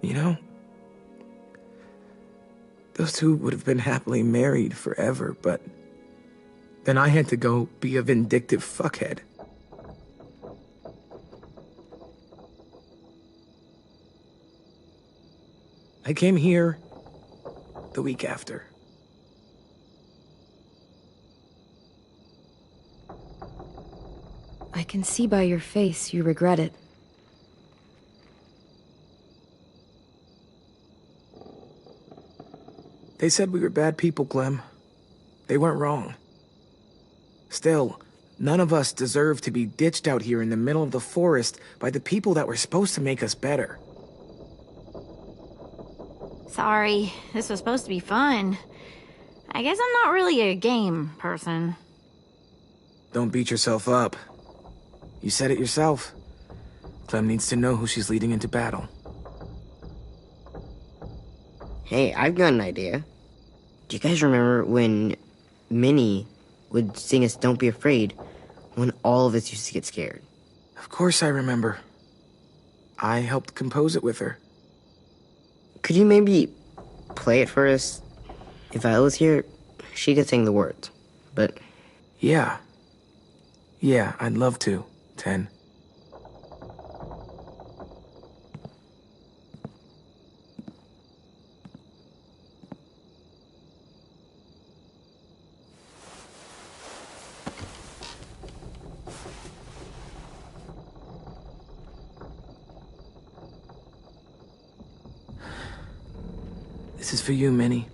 You know, those two would have been happily married forever, but then I had to go be a vindictive fuckhead. I came here the week after. I can see by your face you regret it. They said we were bad people, Clem. They weren't wrong. Still, none of us deserve to be ditched out here in the middle of the forest by the people that were supposed to make us better. Sorry, this was supposed to be fun. I guess I'm not really a game person. Don't beat yourself up. You said it yourself. Clem needs to know who she's leading into battle. Hey, I've got an idea. Do you guys remember when Minnie would sing us Don't Be Afraid when all of us used to get scared? Of course I remember. I helped compose it with her. Could you maybe play it for us? If Viola was here, she could sing the words, but... Yeah, I'd love to, Ten. This is for you, Minnie.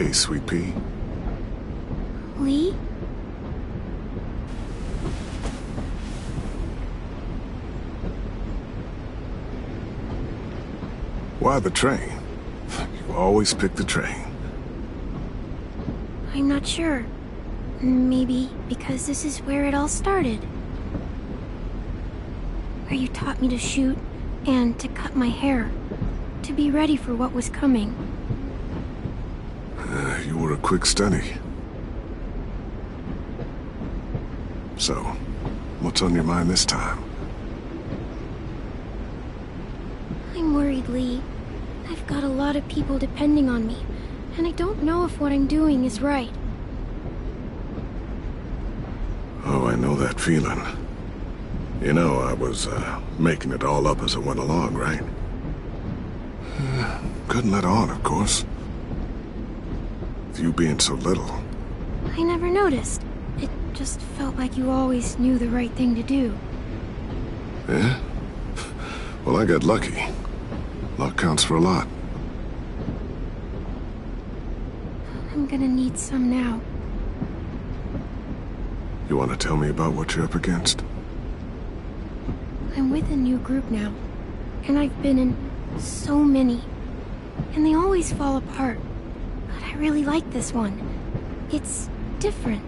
Hey, Sweet Pea. Lee? Why the train? You always pick the train. I'm not sure. Maybe because this is where it all started. Where you taught me to shoot and to cut my hair. To be ready for what was coming. You were a quick study. So, what's on your mind this time? I'm worried, Lee. I've got a lot of people depending on me, and I don't know if what I'm doing is right. Oh, I know that feeling. You know, I was, making it all up as I went along, right? Couldn't let on, of course. With you being so little. I never noticed. It just felt like you always knew the right thing to do. Yeah? Well, I got lucky. Luck counts for a lot. I'm gonna need some now. You want to tell me about what you're up against? I'm with a new group now, and I've been in so many, and they always fall apart. But I really like this one. It's different.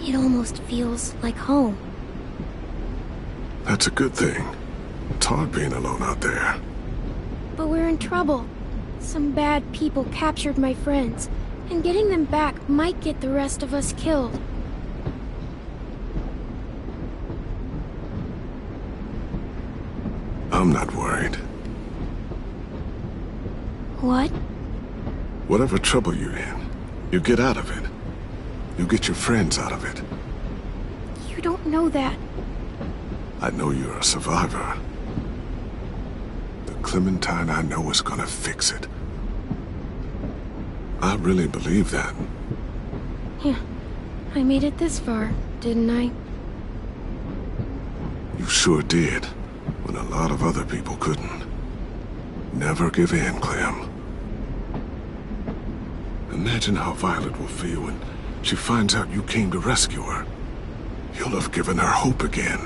It almost feels like home. That's a good thing. It's hard being alone out there. But we're in trouble. Some bad people captured my friends, and getting them back might get the rest of us killed. I'm not worried. What? Whatever trouble you're in, you get out of it. You get your friends out of it. You don't know that. I know you're a survivor. The Clementine I know is gonna fix it. I really believe that. Yeah, I made it this far, didn't I? You sure did, when a lot of other people couldn't. Never give in, Clem. Imagine how Violet will feel when she finds out you came to rescue her. You'll have given her hope again.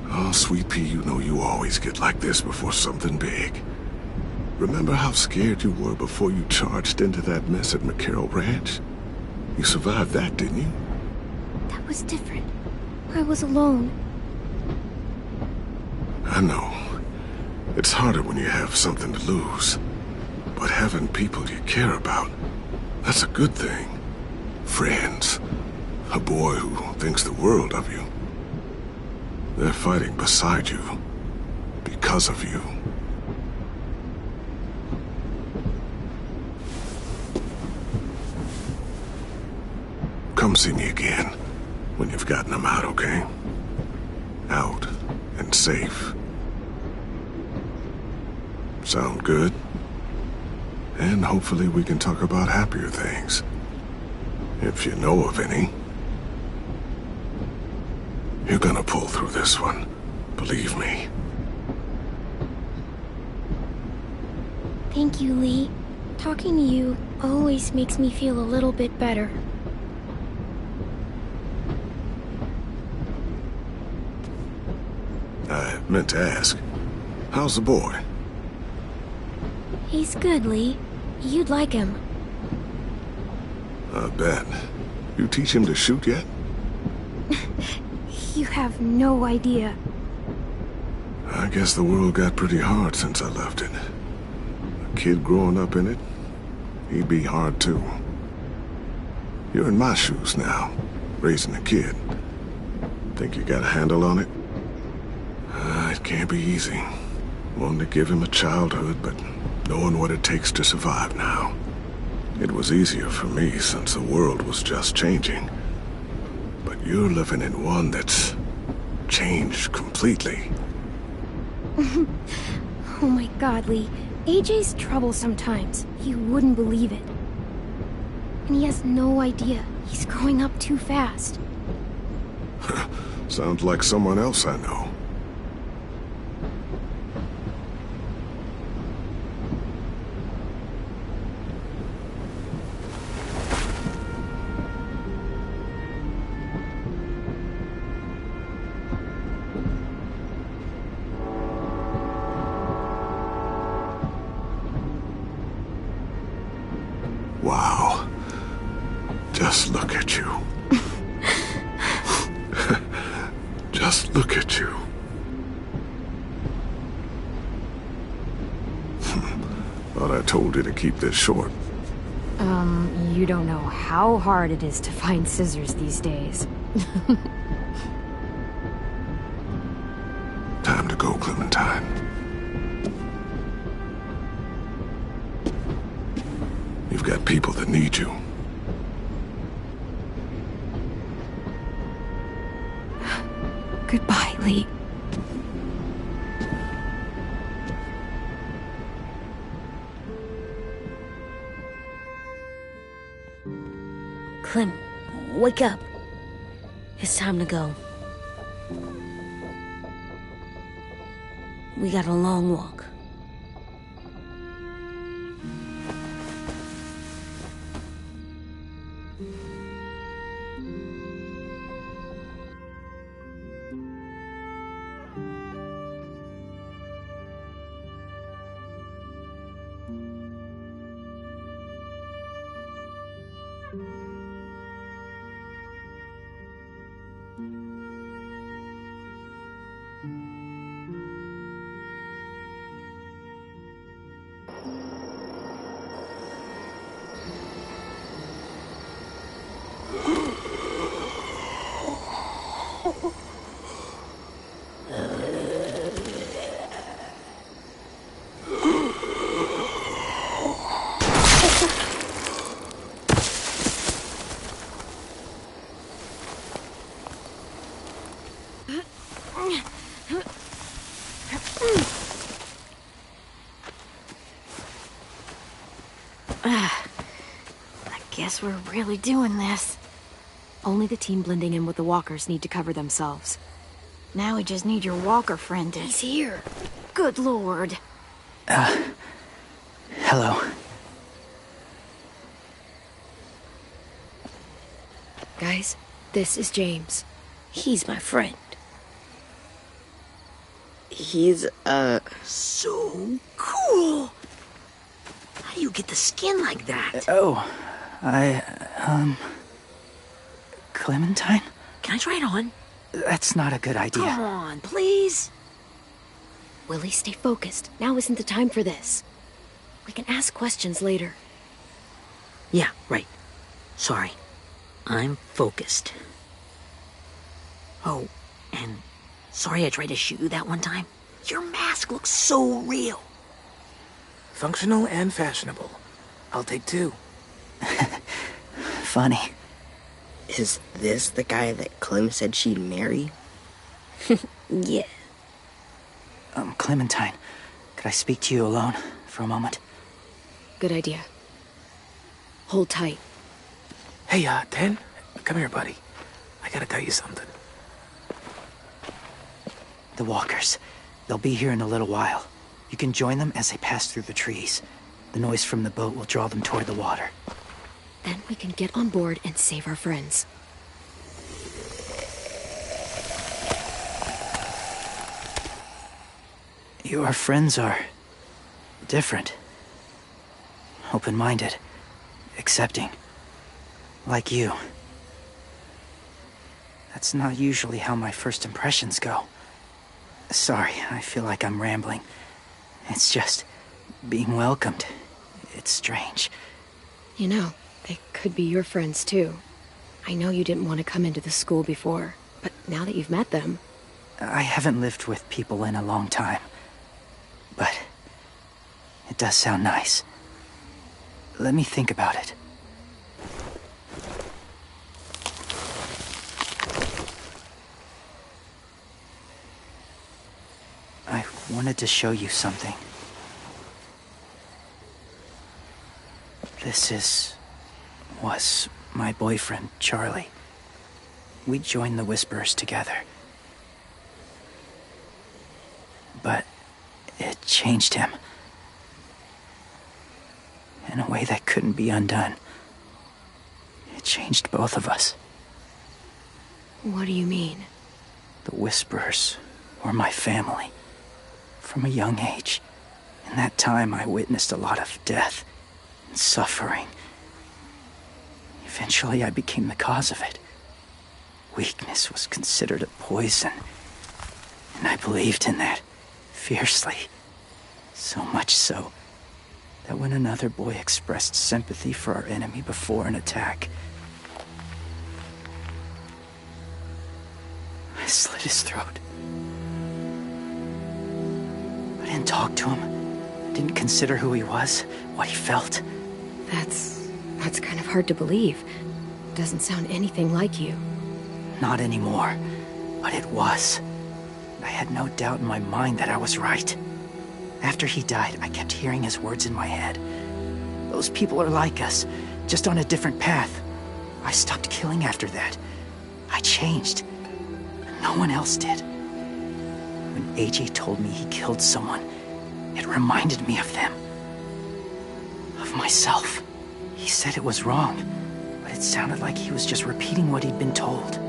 Oh, Sweet Pea, you know you always get like this before something big. Remember how scared you were before you charged into that mess at McCarroll Ranch? You survived that, didn't you? That was different. I was alone. I know. It's harder when you have something to lose. But having people you care about, that's a good thing. Friends. A boy who thinks the world of you. They're fighting beside you. Because of you. Come see me again. When you've gotten them out, okay? Out and safe. Sound good? And hopefully we can talk about happier things. If you know of any. You're gonna pull through this one. Believe me. Thank you, Lee. Talking to you always makes me feel a little bit better. I meant to ask, how's the boy? He's good, Lee. You'd like him. I bet. You teach him to shoot yet? You have no idea. I guess the world got pretty hard since I left it. A kid growing up in it, he'd be hard too. You're in my shoes now, raising a kid. Think you got a handle on it? It can't be easy. Wanting to give him a childhood, but knowing what it takes to survive now. It was easier for me since the world was just changing. But you're living in one that's changed completely. Oh my God, Lee. AJ's trouble sometimes. You wouldn't believe it. And he has no idea. He's growing up too fast. Sounds like someone else I know. Wow. Just look at you. Just look at you. Thought I told you to keep this short. You don't know how hard it is to find scissors these days. Time to go, Clementine. You've got people that need you. Goodbye, Lee. Clem, wake up. It's time to go. We got a long walk. Guess we're really doing this. Only the team blending in with the walkers need to cover themselves. Now we just need your walker friend to... He's here. Good lord. Hello. Guys, this is James. He's my friend. He's, So cool! How do you get the skin like that? Clementine? Can I try it on? That's not a good idea. Come on, please. Willie, stay focused. Now isn't the time for this. We can ask questions later. Yeah, right. Sorry. I'm focused. Oh, and sorry I tried to shoot you that one time. Your mask looks so real. Functional and fashionable. I'll take two. Funny. is this the guy that Clem said she'd marry? Yeah. Clementine, could I speak to you alone for a moment? Good idea. Hold tight. Hey, Ten, come here, buddy. I gotta tell you something. The walkers. They'll be here in a little while. You can join them as they pass through the trees. The noise from the boat will draw them toward the water. Then we can get on board and save our friends. Your friends are different. Open-minded. Accepting. Like you. That's not usually how my first impressions go. Sorry, I feel like I'm rambling. It's just being welcomed. It's strange. You know, they could be your friends too. I know you didn't want to come into the school before, but now that you've met them... I haven't lived with people in a long time. But it does sound nice. Let me think about it. I wanted to show you something. This was my boyfriend, Charlie. We joined the Whisperers together. But it changed him. In a way that couldn't be undone. It changed both of us. What do you mean? The Whisperers were my family. From a young age. In that time, I witnessed a lot of death and suffering. Eventually, I became the cause of it. Weakness was considered a poison, and I believed in that fiercely. So much so that when another boy expressed sympathy for our enemy before an attack, I slit his throat. I didn't talk to him, didn't consider who he was, what he felt. That's kind of hard to believe. Doesn't sound anything like you. Not anymore, but it was. I had no doubt in my mind that I was right. After he died, I kept hearing his words in my head. Those people are like us, just on a different path. I stopped killing after that. I changed. No one else did. When AJ told me he killed someone, it reminded me of them. Of myself. He said it was wrong, but it sounded like he was just repeating what he'd been told.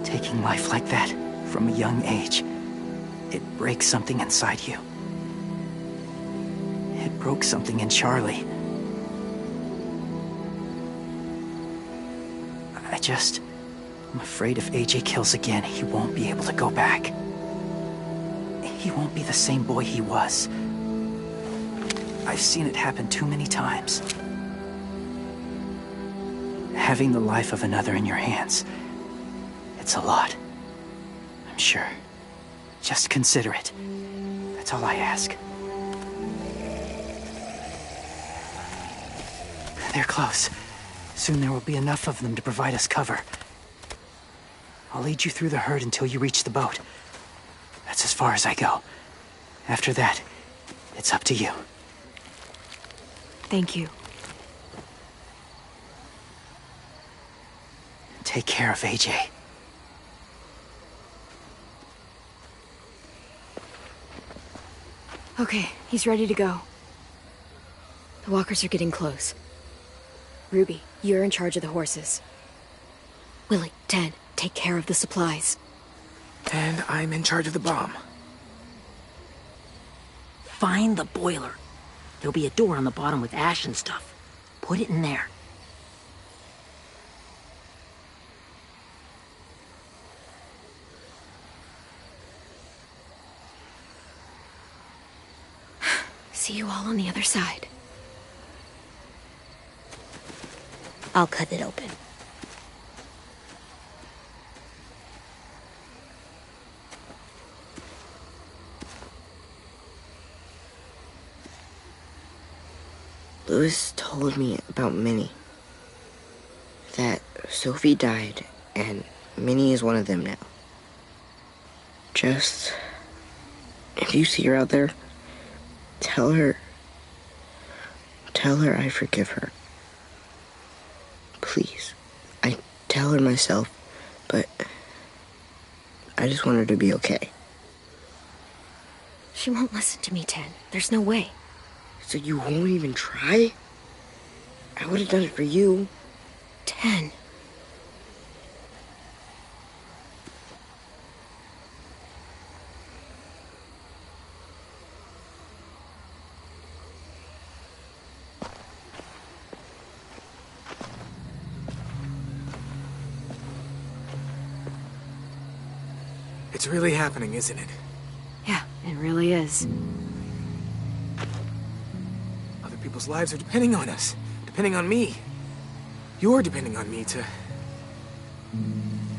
Taking life like that, from a young age, it breaks something inside you. It broke something in Charlie. I'm afraid if AJ kills again, he won't be able to go back. He won't be the same boy he was. I've seen it happen too many times. Having the life of another in your hands, it's a lot. I'm sure. Just consider it. That's all I ask. They're close. Soon there will be enough of them to provide us cover. I'll lead you through the herd until you reach the boat. That's as far as I go. After that, it's up to you. Thank you. Take care of AJ. Okay, he's ready to go. The walkers are getting close. Ruby, you're in charge of the horses. Willie, Ted, take care of the supplies. And I'm in charge of the bomb. Find the boiler. There'll be a door on the bottom with ash and stuff. Put it in there. See you all on the other side. I'll cut it open. Louis told me about Minnie. That Sophie died, and Minnie is one of them now. Just, if you see her out there, tell her I forgive her. Please. I tell her myself, but I just want her to be okay. She won't listen to me, Ted. There's no way. So you won't even try? I would have done it for you. 10. It's really happening, isn't it? Yeah, it really is. Other people's lives are depending on us. Depending on me. You're depending on me to...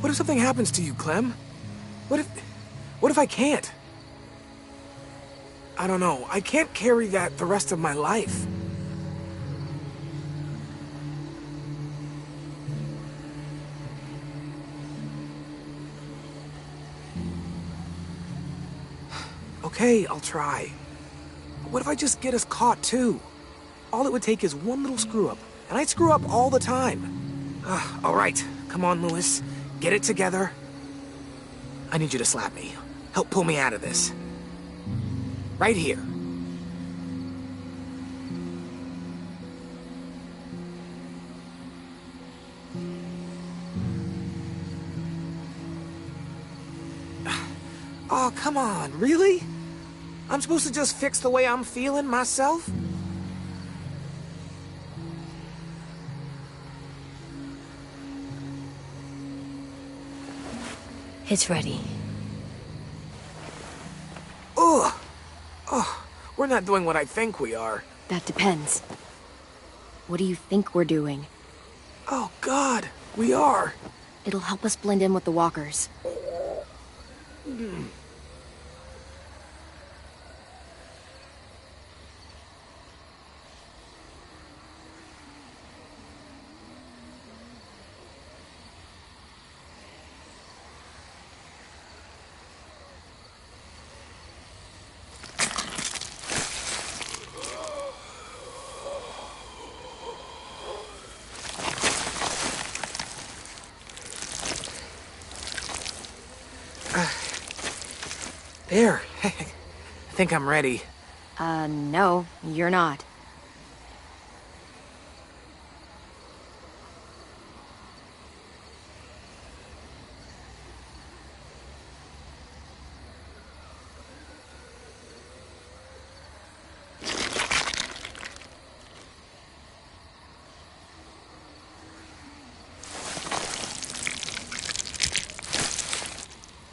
What if something happens to you, Clem? What if I can't? I don't know. I can't carry that the rest of my life. Okay, I'll try. But what if I just get us caught, too? All it would take is one little screw-up, and I'd screw up all the time. All right, come on, Louis. Get it together. I need you to slap me. Help pull me out of this. Right here. Oh, come on, really? I'm supposed to just fix the way I'm feeling myself? It's ready. Ugh! Oh, we're not doing what I think we are. That depends. What do you think we're doing? Oh, God, we are. It'll help us blend in with the walkers. There. I think I'm ready. No, you're not.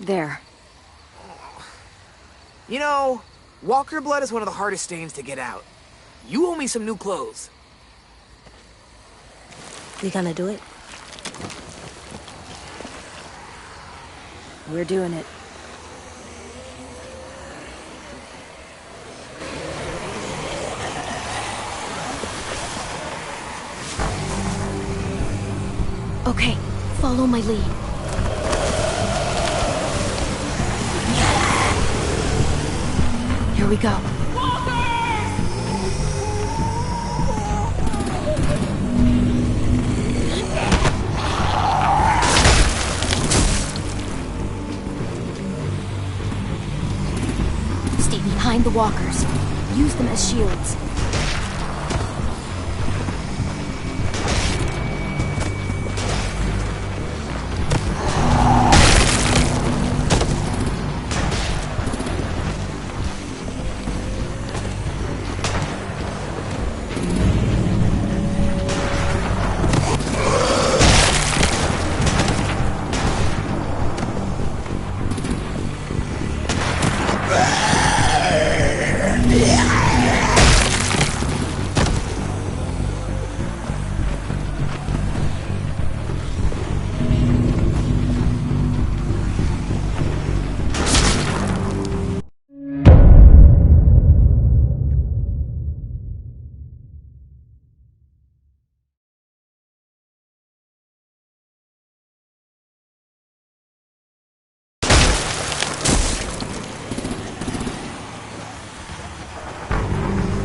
There. You know, walker blood is one of the hardest stains to get out. You owe me some new clothes. We gonna do it? We're doing it. Okay, follow my lead. Here we go. Stay behind the walkers. Use them as shields.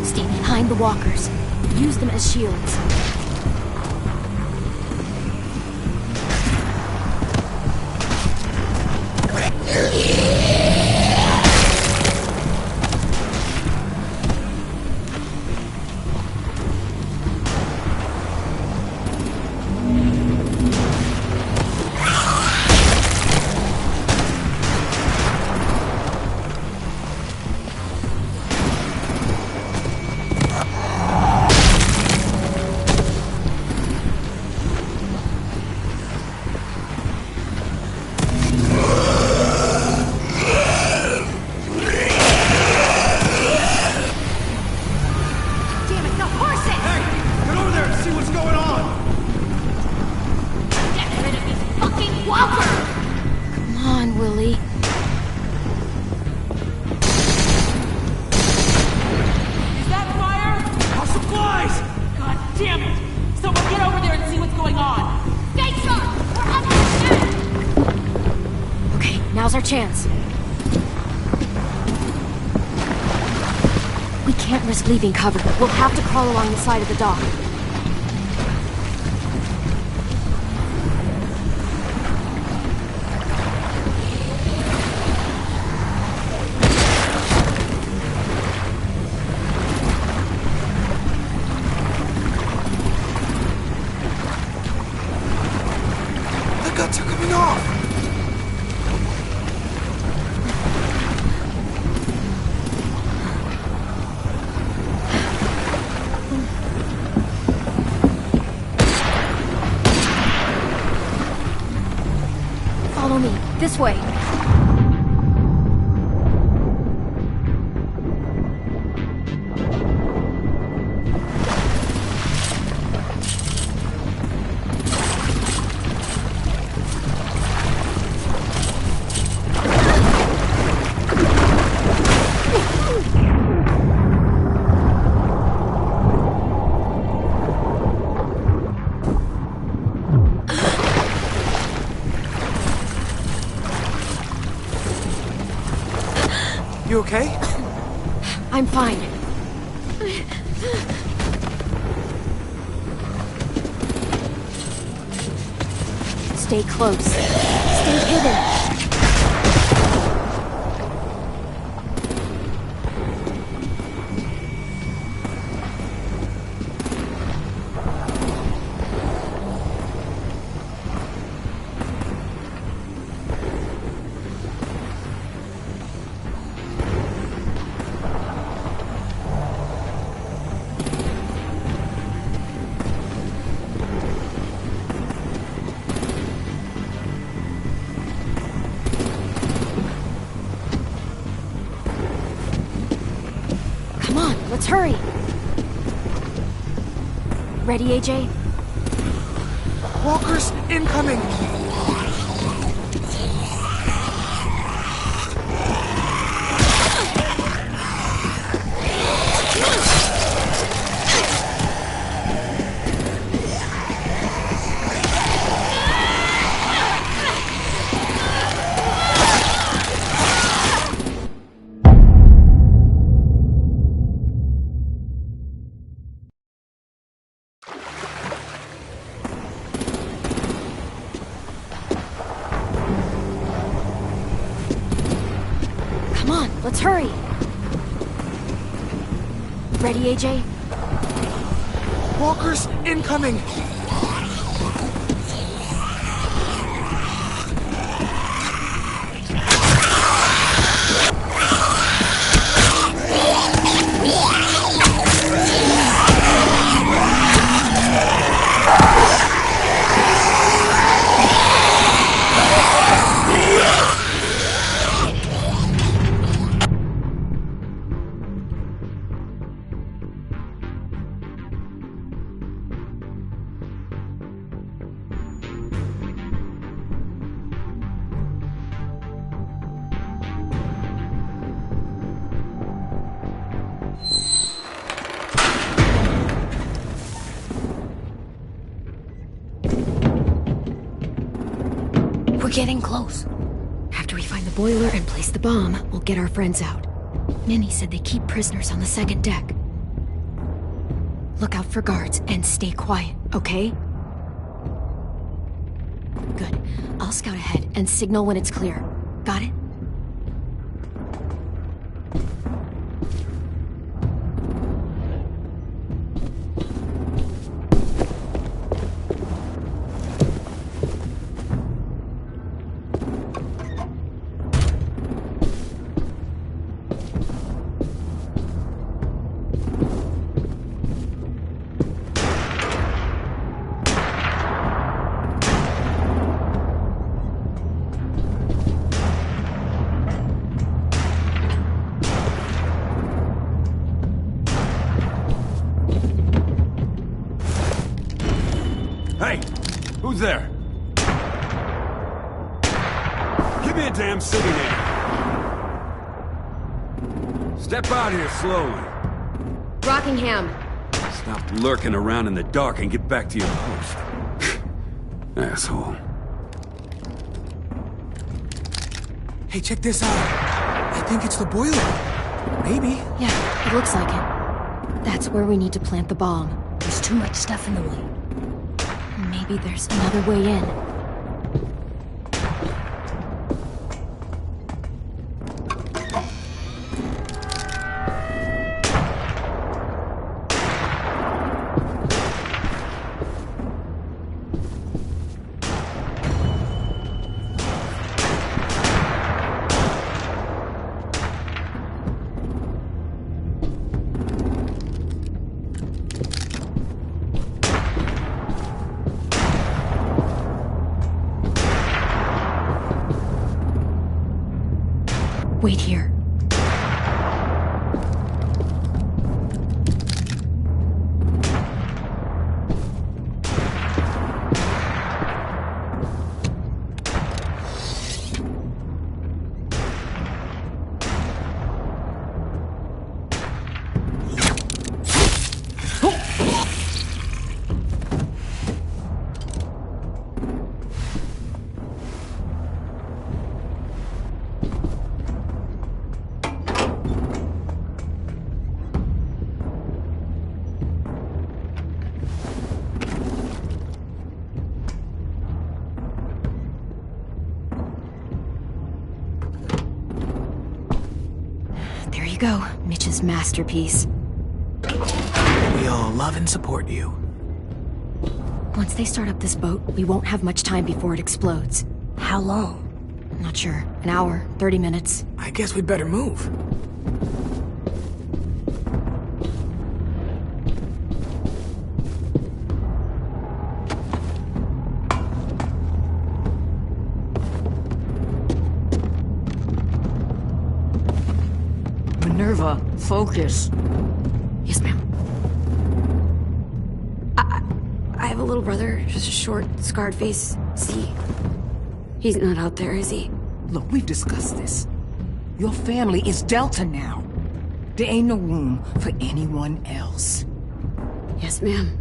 Stay behind the walkers. Use them as shields. Now's our chance. We can't risk leaving cover. We'll have to crawl along the side of the dock. The guts are coming off! This way. You okay? I'm fine. Stay close. Stay hidden. Let's hurry! Ready, AJ? Walkers incoming! Let's hurry! Ready, AJ? Walkers incoming! We're getting close. After we find the boiler and place the bomb, we'll get our friends out. Minnie said they keep prisoners on the second deck. Look out for guards and stay quiet, okay? Good. I'll scout ahead and signal when it's clear. Got it? Hey! Who's there? Give me a damn city name. Step out here slowly. Rockingham. Stop lurking around in the dark and get back to your post. Asshole. Hey, check this out. I think it's the boiler. Maybe. Yeah, it looks like it. That's where we need to plant the bomb. There's too much stuff in the way. Maybe there's another way in. Wait here. There you go, Mitch's masterpiece. We all love and support you. Once they start up this boat, we won't have much time before it explodes. How long? Not sure. An hour, 30 minutes. I guess we'd better move. Minerva, focus. Yes, ma'am. I have a little brother, just a short, scarred face. See? He's not out there, is he? Look, we've discussed this. Your family is Delta now. There ain't no room for anyone else. Yes, ma'am.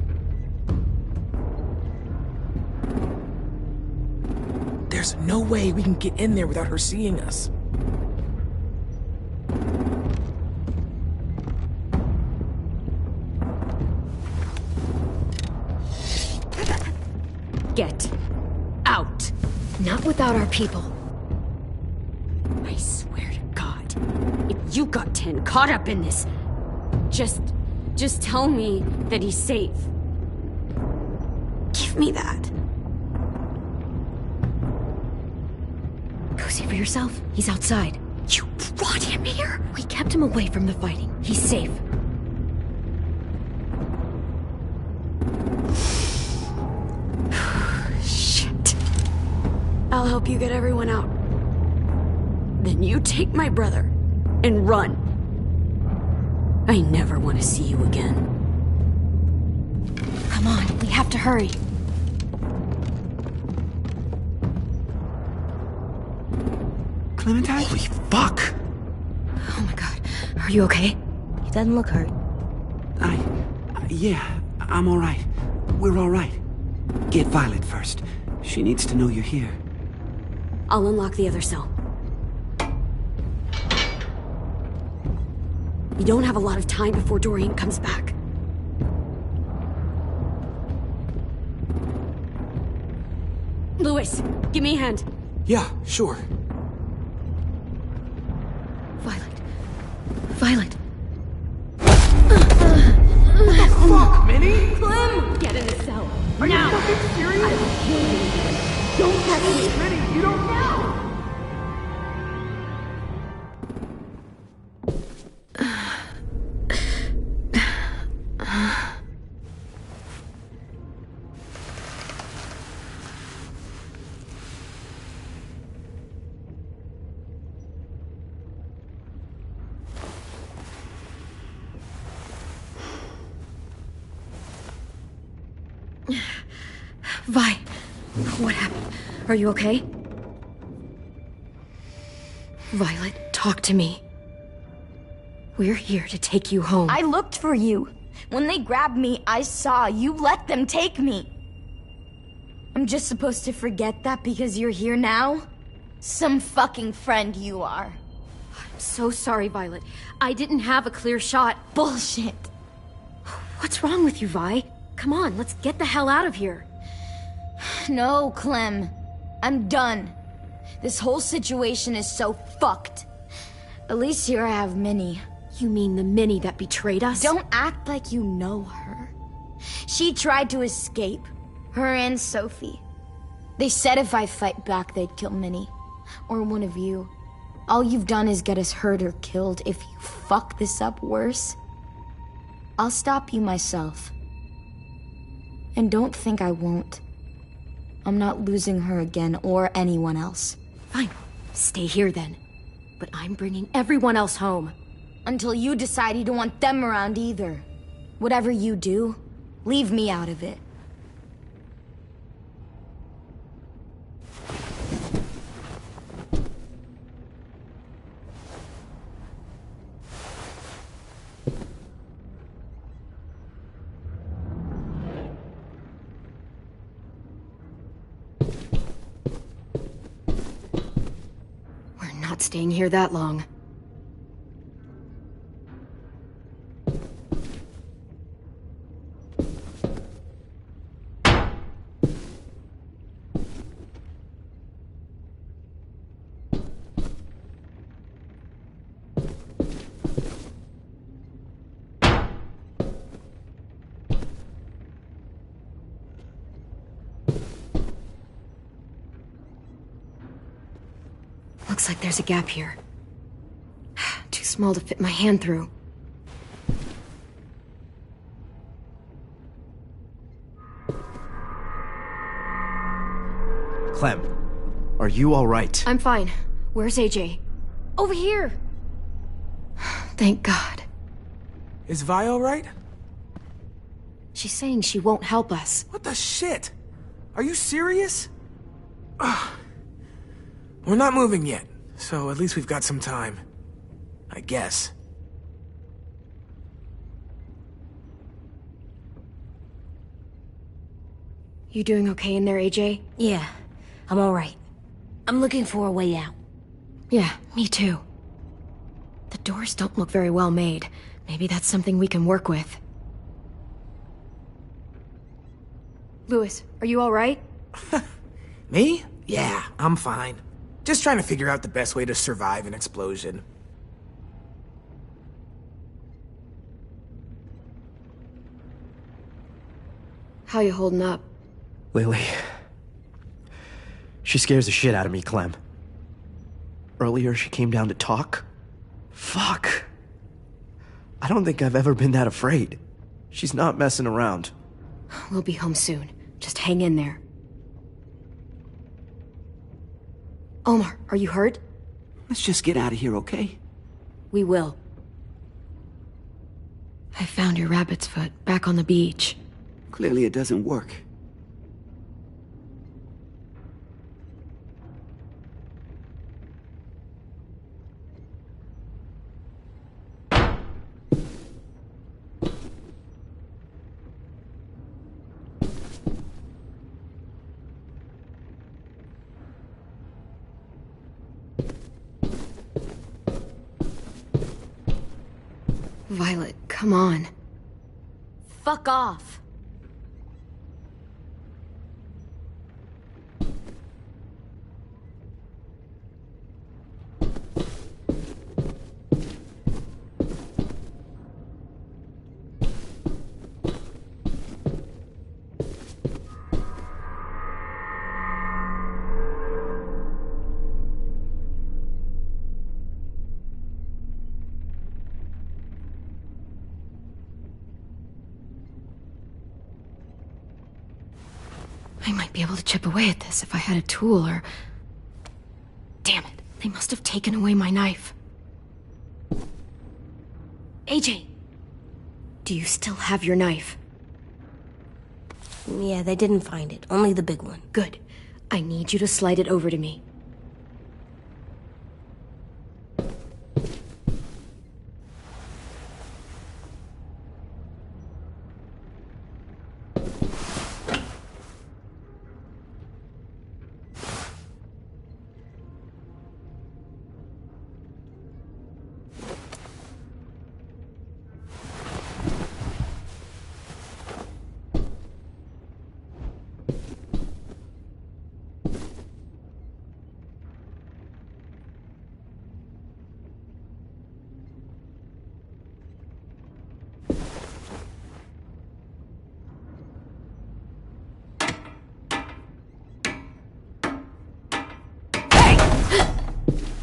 There's no way we can get in there without her seeing us. Get out. Not without our people. I swear to God, if you got 10 caught up in this, just tell me that he's safe. Give me that. Go see for yourself. He's outside. You brought him here? We kept him away from the fighting. He's safe. Shit. I'll help you get everyone out. Then you take my brother and run. I never want to see you again. Come on, we have to hurry. Clementine? Holy fuck! Oh my god. Are you okay? He doesn't look hurt. Yeah, I'm alright. We're alright. Get Violet first. She needs to know you're here. I'll unlock the other cell. We don't have a lot of time before Dorian comes back. Lewis, give me a hand. Yeah, sure. Violet. What the fuck, Minnie? Clem! Get in the cell. Are now! you fucking serious? I will kill you. Don't touch me! Minnie, you don't know! Vi, what happened? Are you okay? Violet, talk to me. We're here to take you home. I looked for you. When they grabbed me, I saw you let them take me. I'm just supposed to forget that because you're here now? Some fucking friend you are. I'm so sorry, Violet. I didn't have a clear shot. Bullshit. What's wrong with you, Vi? Come on, let's get the hell out of here. No, Clem. I'm done. This whole situation is so fucked. At least here I have Minnie. You mean the Minnie that betrayed us? Don't act like you know her. She tried to escape. Her and Sophie. They said if I fight back, they'd kill Minnie. Or one of you. All you've done is get us hurt or killed. If you fuck this up worse, I'll stop you myself. And don't think I won't. I'm not losing her again or anyone else. Fine. Stay here then. but I'm bringing everyone else home. Until you decide you don't want them around either. Whatever you do, leave me out of it. We're not staying here that long. Looks like there's a gap here. Too small to fit my hand through. Clem, are you all right? I'm fine. Where's AJ? Over here! Thank God. Is Vi all right? She's saying she won't help us. What the shit? Are you serious? Ugh. We're not moving yet, so at least we've got some time. I guess. You doing okay in there, AJ? Yeah, I'm alright. I'm looking for a way out. Yeah, me too. The doors don't look very well made. Maybe that's something we can work with. Louis, are you alright? Me? Yeah, I'm fine. Just trying to figure out the best way to survive an explosion. How you holding up? Lily. She scares the shit out of me, Clem. Earlier, she came down to talk. Fuck. I don't think I've ever been that afraid. She's not messing around. We'll be home soon. Just hang in there. Omar, are you hurt? Let's just get out of here, okay? We will. I found your rabbit's foot back on the beach. Clearly it doesn't work. Violet, come on. Fuck off. I might be able to chip away at this if I had a tool or... Damn it, they must have taken away my knife. AJ! Do you still have your knife? Yeah, they didn't find it. Only the big one. Good. I need you to slide it over to me.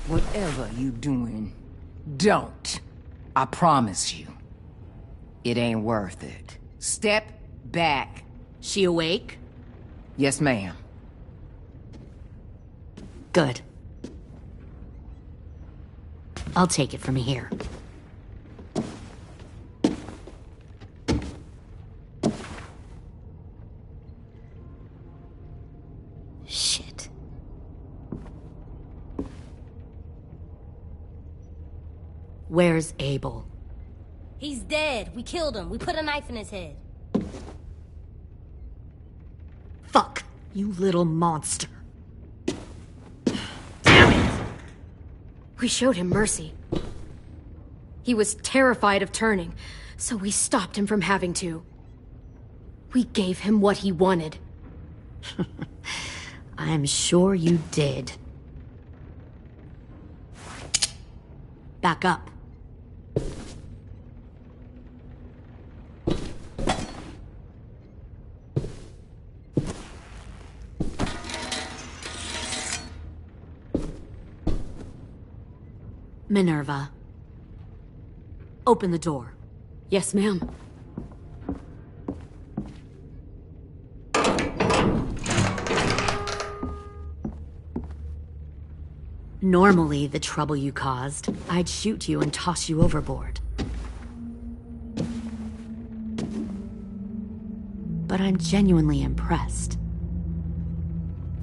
Whatever you doing, don't. I promise you. It ain't worth it. Step back. She awake? Yes, ma'am. Good. I'll take it from here. Shit. Where's Abel? He's dead. We killed him. We put a knife in his head. Fuck, you little monster. We showed him mercy. He was terrified of turning, so we stopped him from having to. We gave him what he wanted. I'm sure you did. Back up. Minerva. Open the door. Yes, ma'am. Normally, the trouble you caused, I'd shoot you and toss you overboard. But I'm genuinely impressed.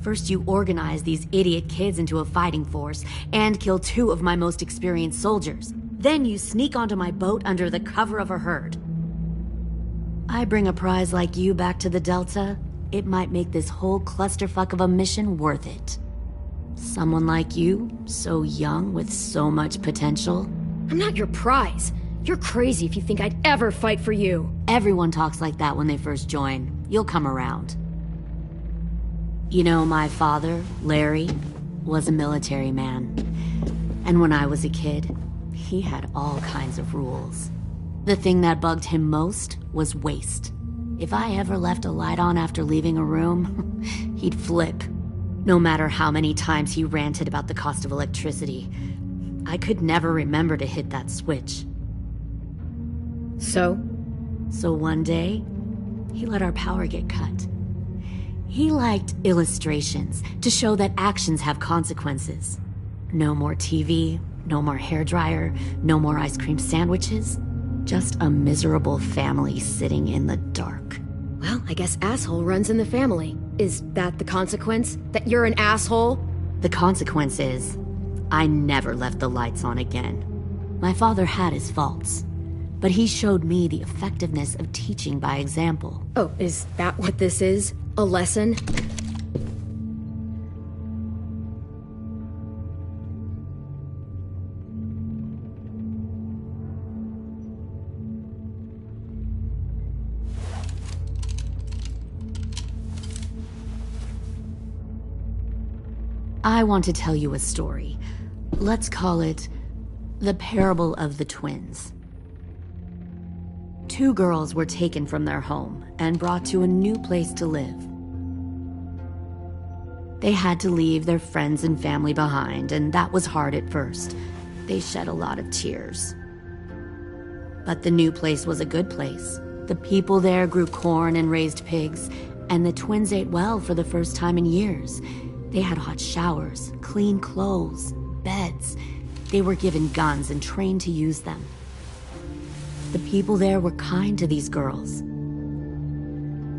First, you organize these idiot kids into a fighting force and kill 2 of my most experienced soldiers. Then you sneak onto my boat under the cover of a herd. I bring a prize like you back to the Delta, it might make this whole clusterfuck of a mission worth it. Someone like you, so young with so much potential. I'm not your prize. You're crazy if you think I'd ever fight for you. Everyone talks like that when they first join. You'll come around. You know, my father, Larry, was a military man. And when I was a kid, he had all kinds of rules. The thing that bugged him most was waste. If I ever left a light on after leaving a room, he'd flip. No matter how many times he ranted about the cost of electricity, I could never remember to hit that switch. So one day, he let our power get cut. He liked illustrations to show that actions have consequences. No more TV, no more hairdryer, no more ice cream sandwiches. Just a miserable family sitting in the dark. Well, I guess asshole runs in the family. Is that the consequence? That you're an asshole? The consequence is, I never left the lights on again. My father had his faults, but he showed me the effectiveness of teaching by example. Oh, is that what this is? A lesson? I want to tell you a story. Let's call it the parable of the twins. 2 girls were taken from their home and brought to a new place to live. They had to leave their friends and family behind, and that was hard at first. They shed a lot of tears. But the new place was a good place. The people there grew corn and raised pigs, and the twins ate well for the first time in years. They had hot showers, clean clothes, beds. They were given guns and trained to use them. The people there were kind to these girls.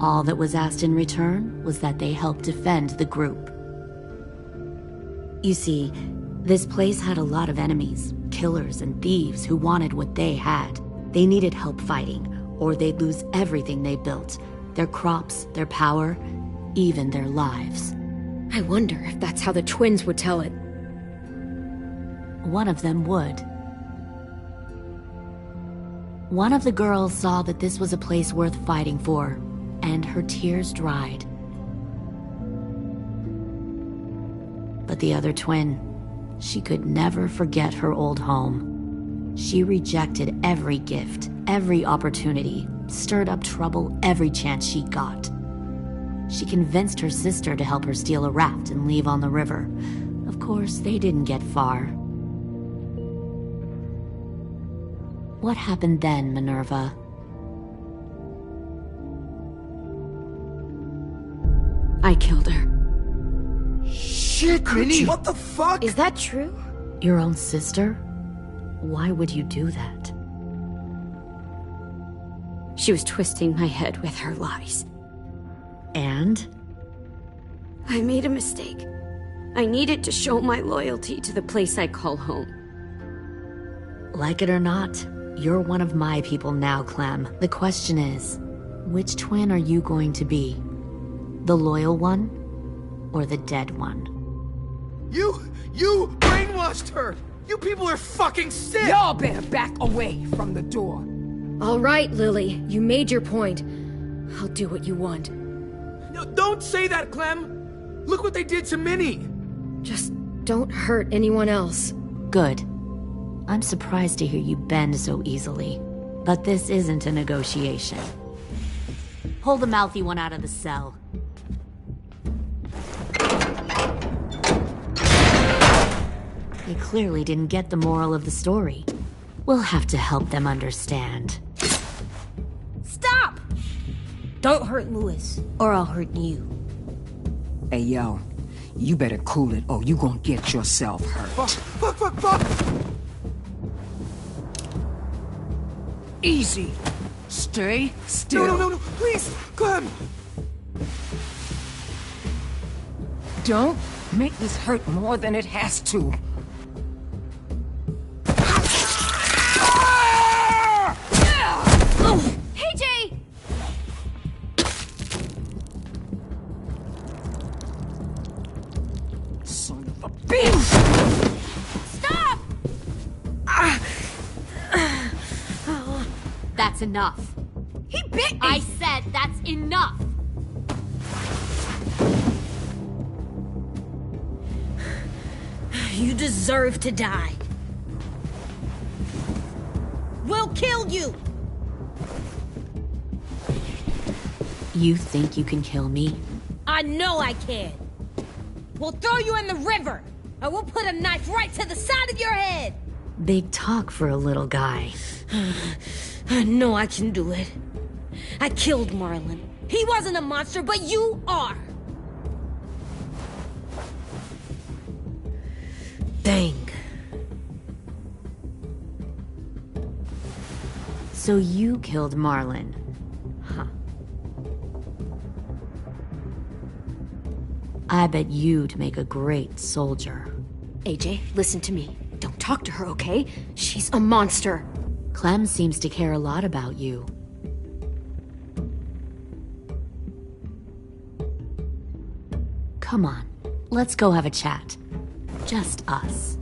All that was asked in return was that they help defend the group. You see, this place had a lot of enemies, killers and thieves who wanted what they had. They needed help fighting, or they'd lose everything they built. Their crops, their power, even their lives. I wonder if that's how the twins would tell it. One of them would. One of the girls saw that this was a place worth fighting for, and her tears dried. But the other twin, she could never forget her old home. She rejected every gift, every opportunity, stirred up trouble every chance she got. She convinced her sister to help her steal a raft and leave on the river. Of course, they didn't get far. What happened then, Minerva? I killed her. Shit, Minnie! What the fuck? Is that true? Your own sister? Why would you do that? She was twisting my head with her lies. And? I made a mistake. I needed to show my loyalty to the place I call home. Like it or not, you're one of my people now, Clem. The question is, which twin are you going to be? The loyal one, or the dead one? You brainwashed her! You people are fucking sick! Y'all better back away from the door. All right, Lily, you made your point. I'll do what you want. No, don't say that, Clem! Look what they did to Minnie! Just don't hurt anyone else. Good. I'm surprised to hear you bend so easily. But this isn't a negotiation. Pull the mouthy one out of the cell. They clearly didn't get the moral of the story. We'll have to help them understand. Stop! Don't hurt Louis, or I'll hurt you. Hey, yo. You better cool it, or you gonna get yourself hurt. Fuck! Easy. Stay still. No, please, Clem! Don't make this hurt more than it has to. Hey, Jay! Son of a bitch! Stop! That's enough. He bit me! I said that's enough! You deserve to die. We'll kill you! You think you can kill me? I know I can. We'll throw you in the river, and we'll put a knife right to the side of your head. Big talk for a little guy. I know I can do it. I killed Marlon. He wasn't a monster, but you are. Dang. So you killed Marlon. Huh. I bet you'd make a great soldier. AJ, listen to me. Don't talk to her, okay? She's a monster. Clem seems to care a lot about you. Come on, let's go have a chat. Just us.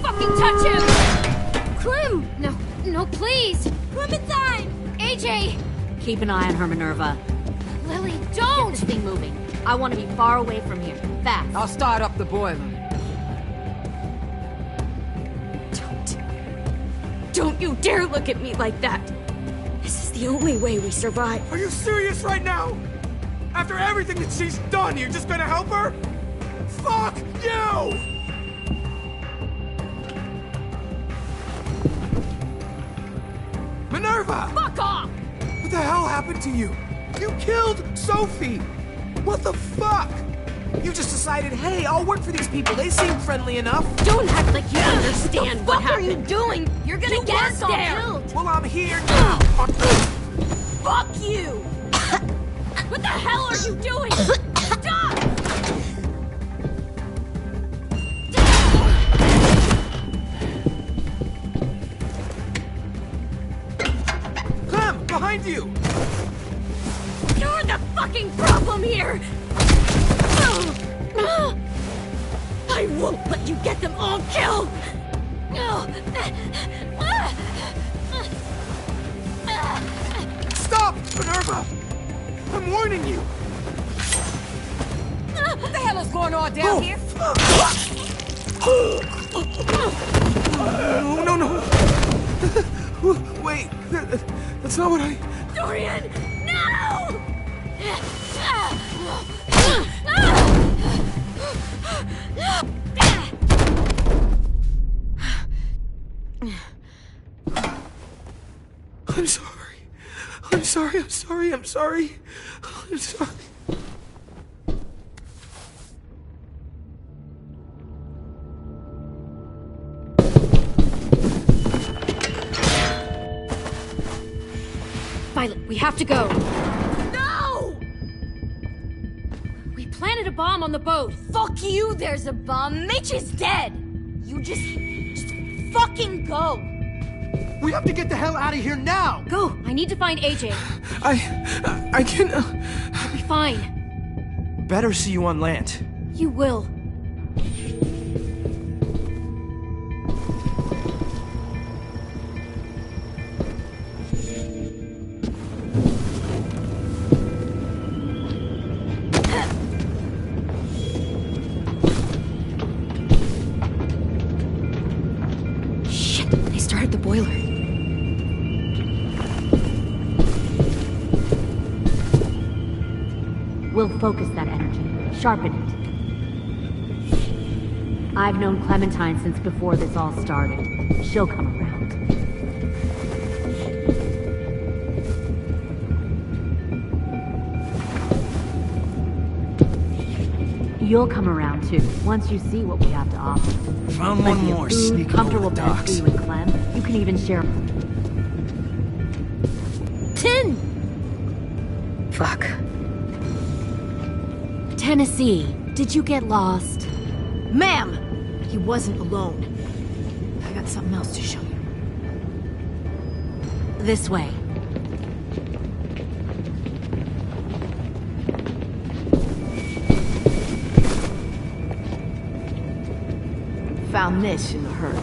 Fucking touch him! Clem! No, please! Clementine! AJ! Keep an eye on her, Minerva. Lily, Get don't! this thing moving. I want to be far away from here. Fast. I'll start up the boiler. Don't you dare look at me like that! This is the only way we survive. Are you serious right now? After everything that she's done, you're just gonna help her? Fuck you! Minerva! Fuck off! What the hell happened to you? You killed Sophie! What the fuck? You just decided, hey, I'll work for these people. They seem friendly enough. Don't act like you understand what What are you happened. doing? You're gonna get us all killed! Well, I'm here now. Fuck you! What the hell are you doing? Stop! Clem, behind you! You're the fucking problem here! I won't let you get them all killed! Stop, Minerva! I'm warning you! What the hell is going on down here? No. Wait, that's not what I... Dorian, no! I'm sorry. Violet, we have to go. No! We planted a bomb on the boat. Fuck you, there's a bomb. Mitch is dead. You just fucking go. We have to get the hell out of here now! Go! I need to find AJ. I can't... I'll be fine. Better see you on land. You will. Shit, they started the boiler. We'll focus that energy, sharpen it. I've known Clementine since before this all started. She'll come around. You'll come around too, once you see what we have to offer. Found one more sneaking comfortable over the bed for docks. you and Clem. You can even share. Tin! Fuck. Tennessee, did you get lost? Ma'am! He wasn't alone. I got something else to show you. This way. Found this in the herd.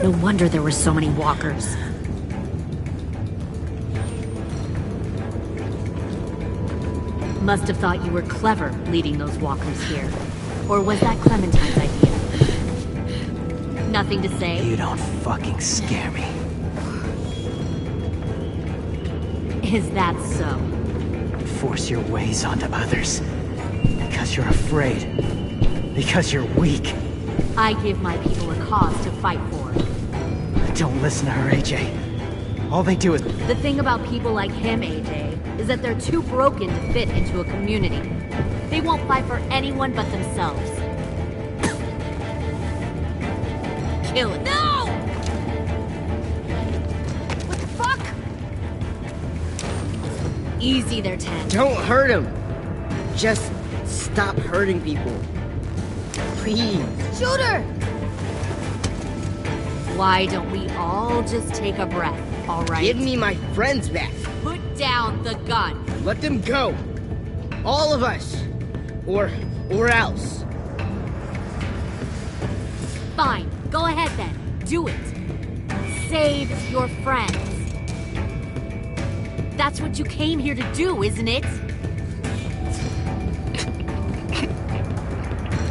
No wonder there were so many walkers. Must have thought you were clever leading those walkers here. Or was that Clementine's idea? Nothing to say? You don't fucking scare me. Is that so? Force your ways onto others. Because you're afraid. Because you're weak. I give my people a cause to fight for. Don't listen to her, AJ. All they do is... The thing about people like him, AJ, is that they're too broken to fit into a community. They won't fight for anyone but themselves. Kill it. No! What the fuck? Easy there, Ten. Don't hurt him. Just stop hurting people. Please. Shoot her! Why don't we all just take a breath, all right? Give me my friends back. Put down the gun. Let them go. All of us. Or else. Fine. Go ahead then. Do it. Save your friends. That's what you came here to do, isn't it?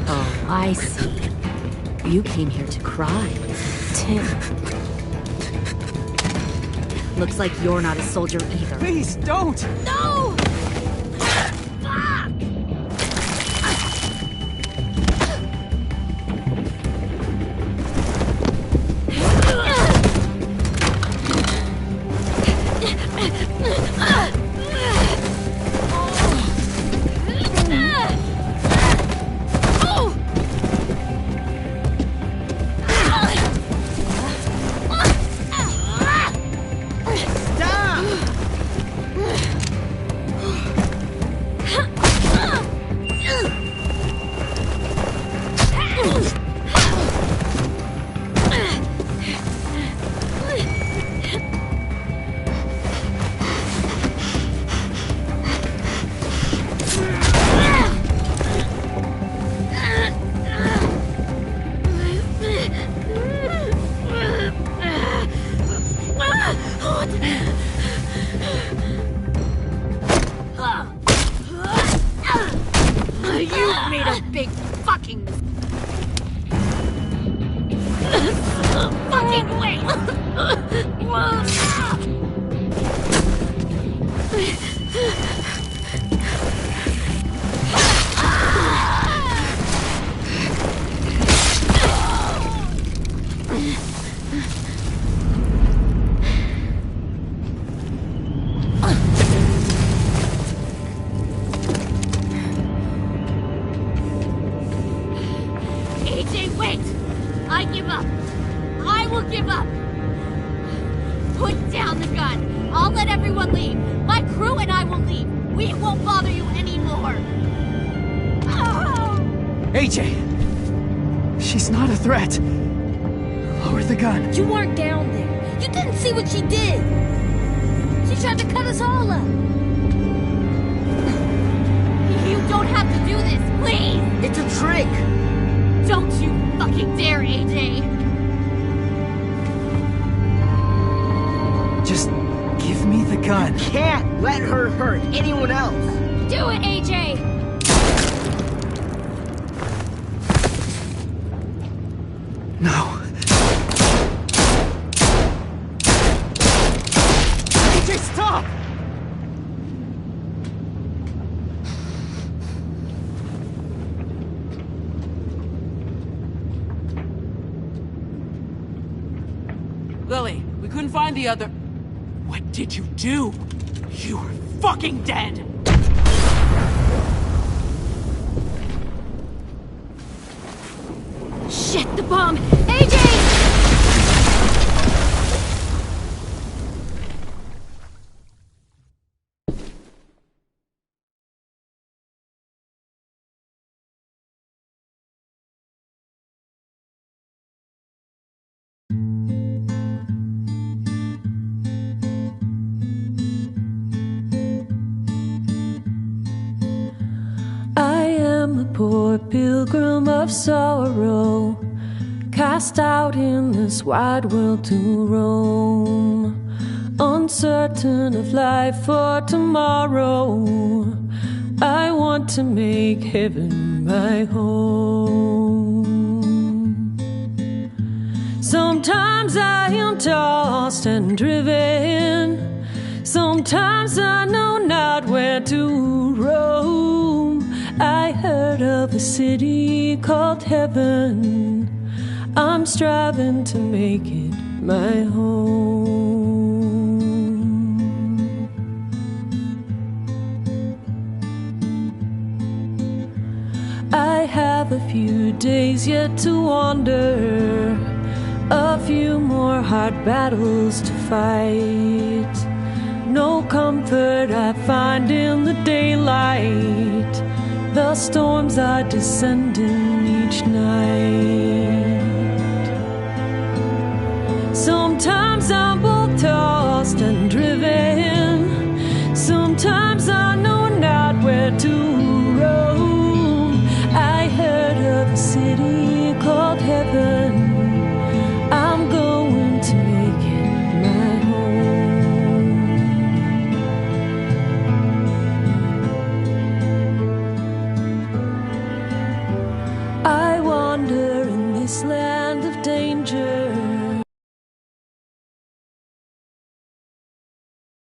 Oh, I see. You came here to cry. Tim. Looks like you're not a soldier either. Please, don't! No! You've made a big fucking fucking wait! AJ, wait! I give up. I will give up. Put down the gun. I'll let everyone leave. My crew and I will leave. We won't bother you anymore. Oh! AJ! She's not a threat. Lower the gun. You weren't down there. You didn't see what she did. She tried to cut us all up. You don't have to do this, please! It's a trick! Don't you fucking dare, AJ! Just give me the gun. Can't let her hurt anyone else! Do it, AJ! No. AJ, stop! Lily, we couldn't find the other... What did you do? You were fucking dead! Shit, the bomb! AJ! I am a poor pilgrim of sorrow, cast out in this wide world to roam, uncertain of life for tomorrow. I want to make heaven my home. Sometimes I am tossed and driven, sometimes I know not where to roam. I heard of a city called heaven, I'm striving to make it my home. I have a few days yet to wander, a few more hard battles to fight. No comfort I find in the daylight, the storms are descending each night. Sometimes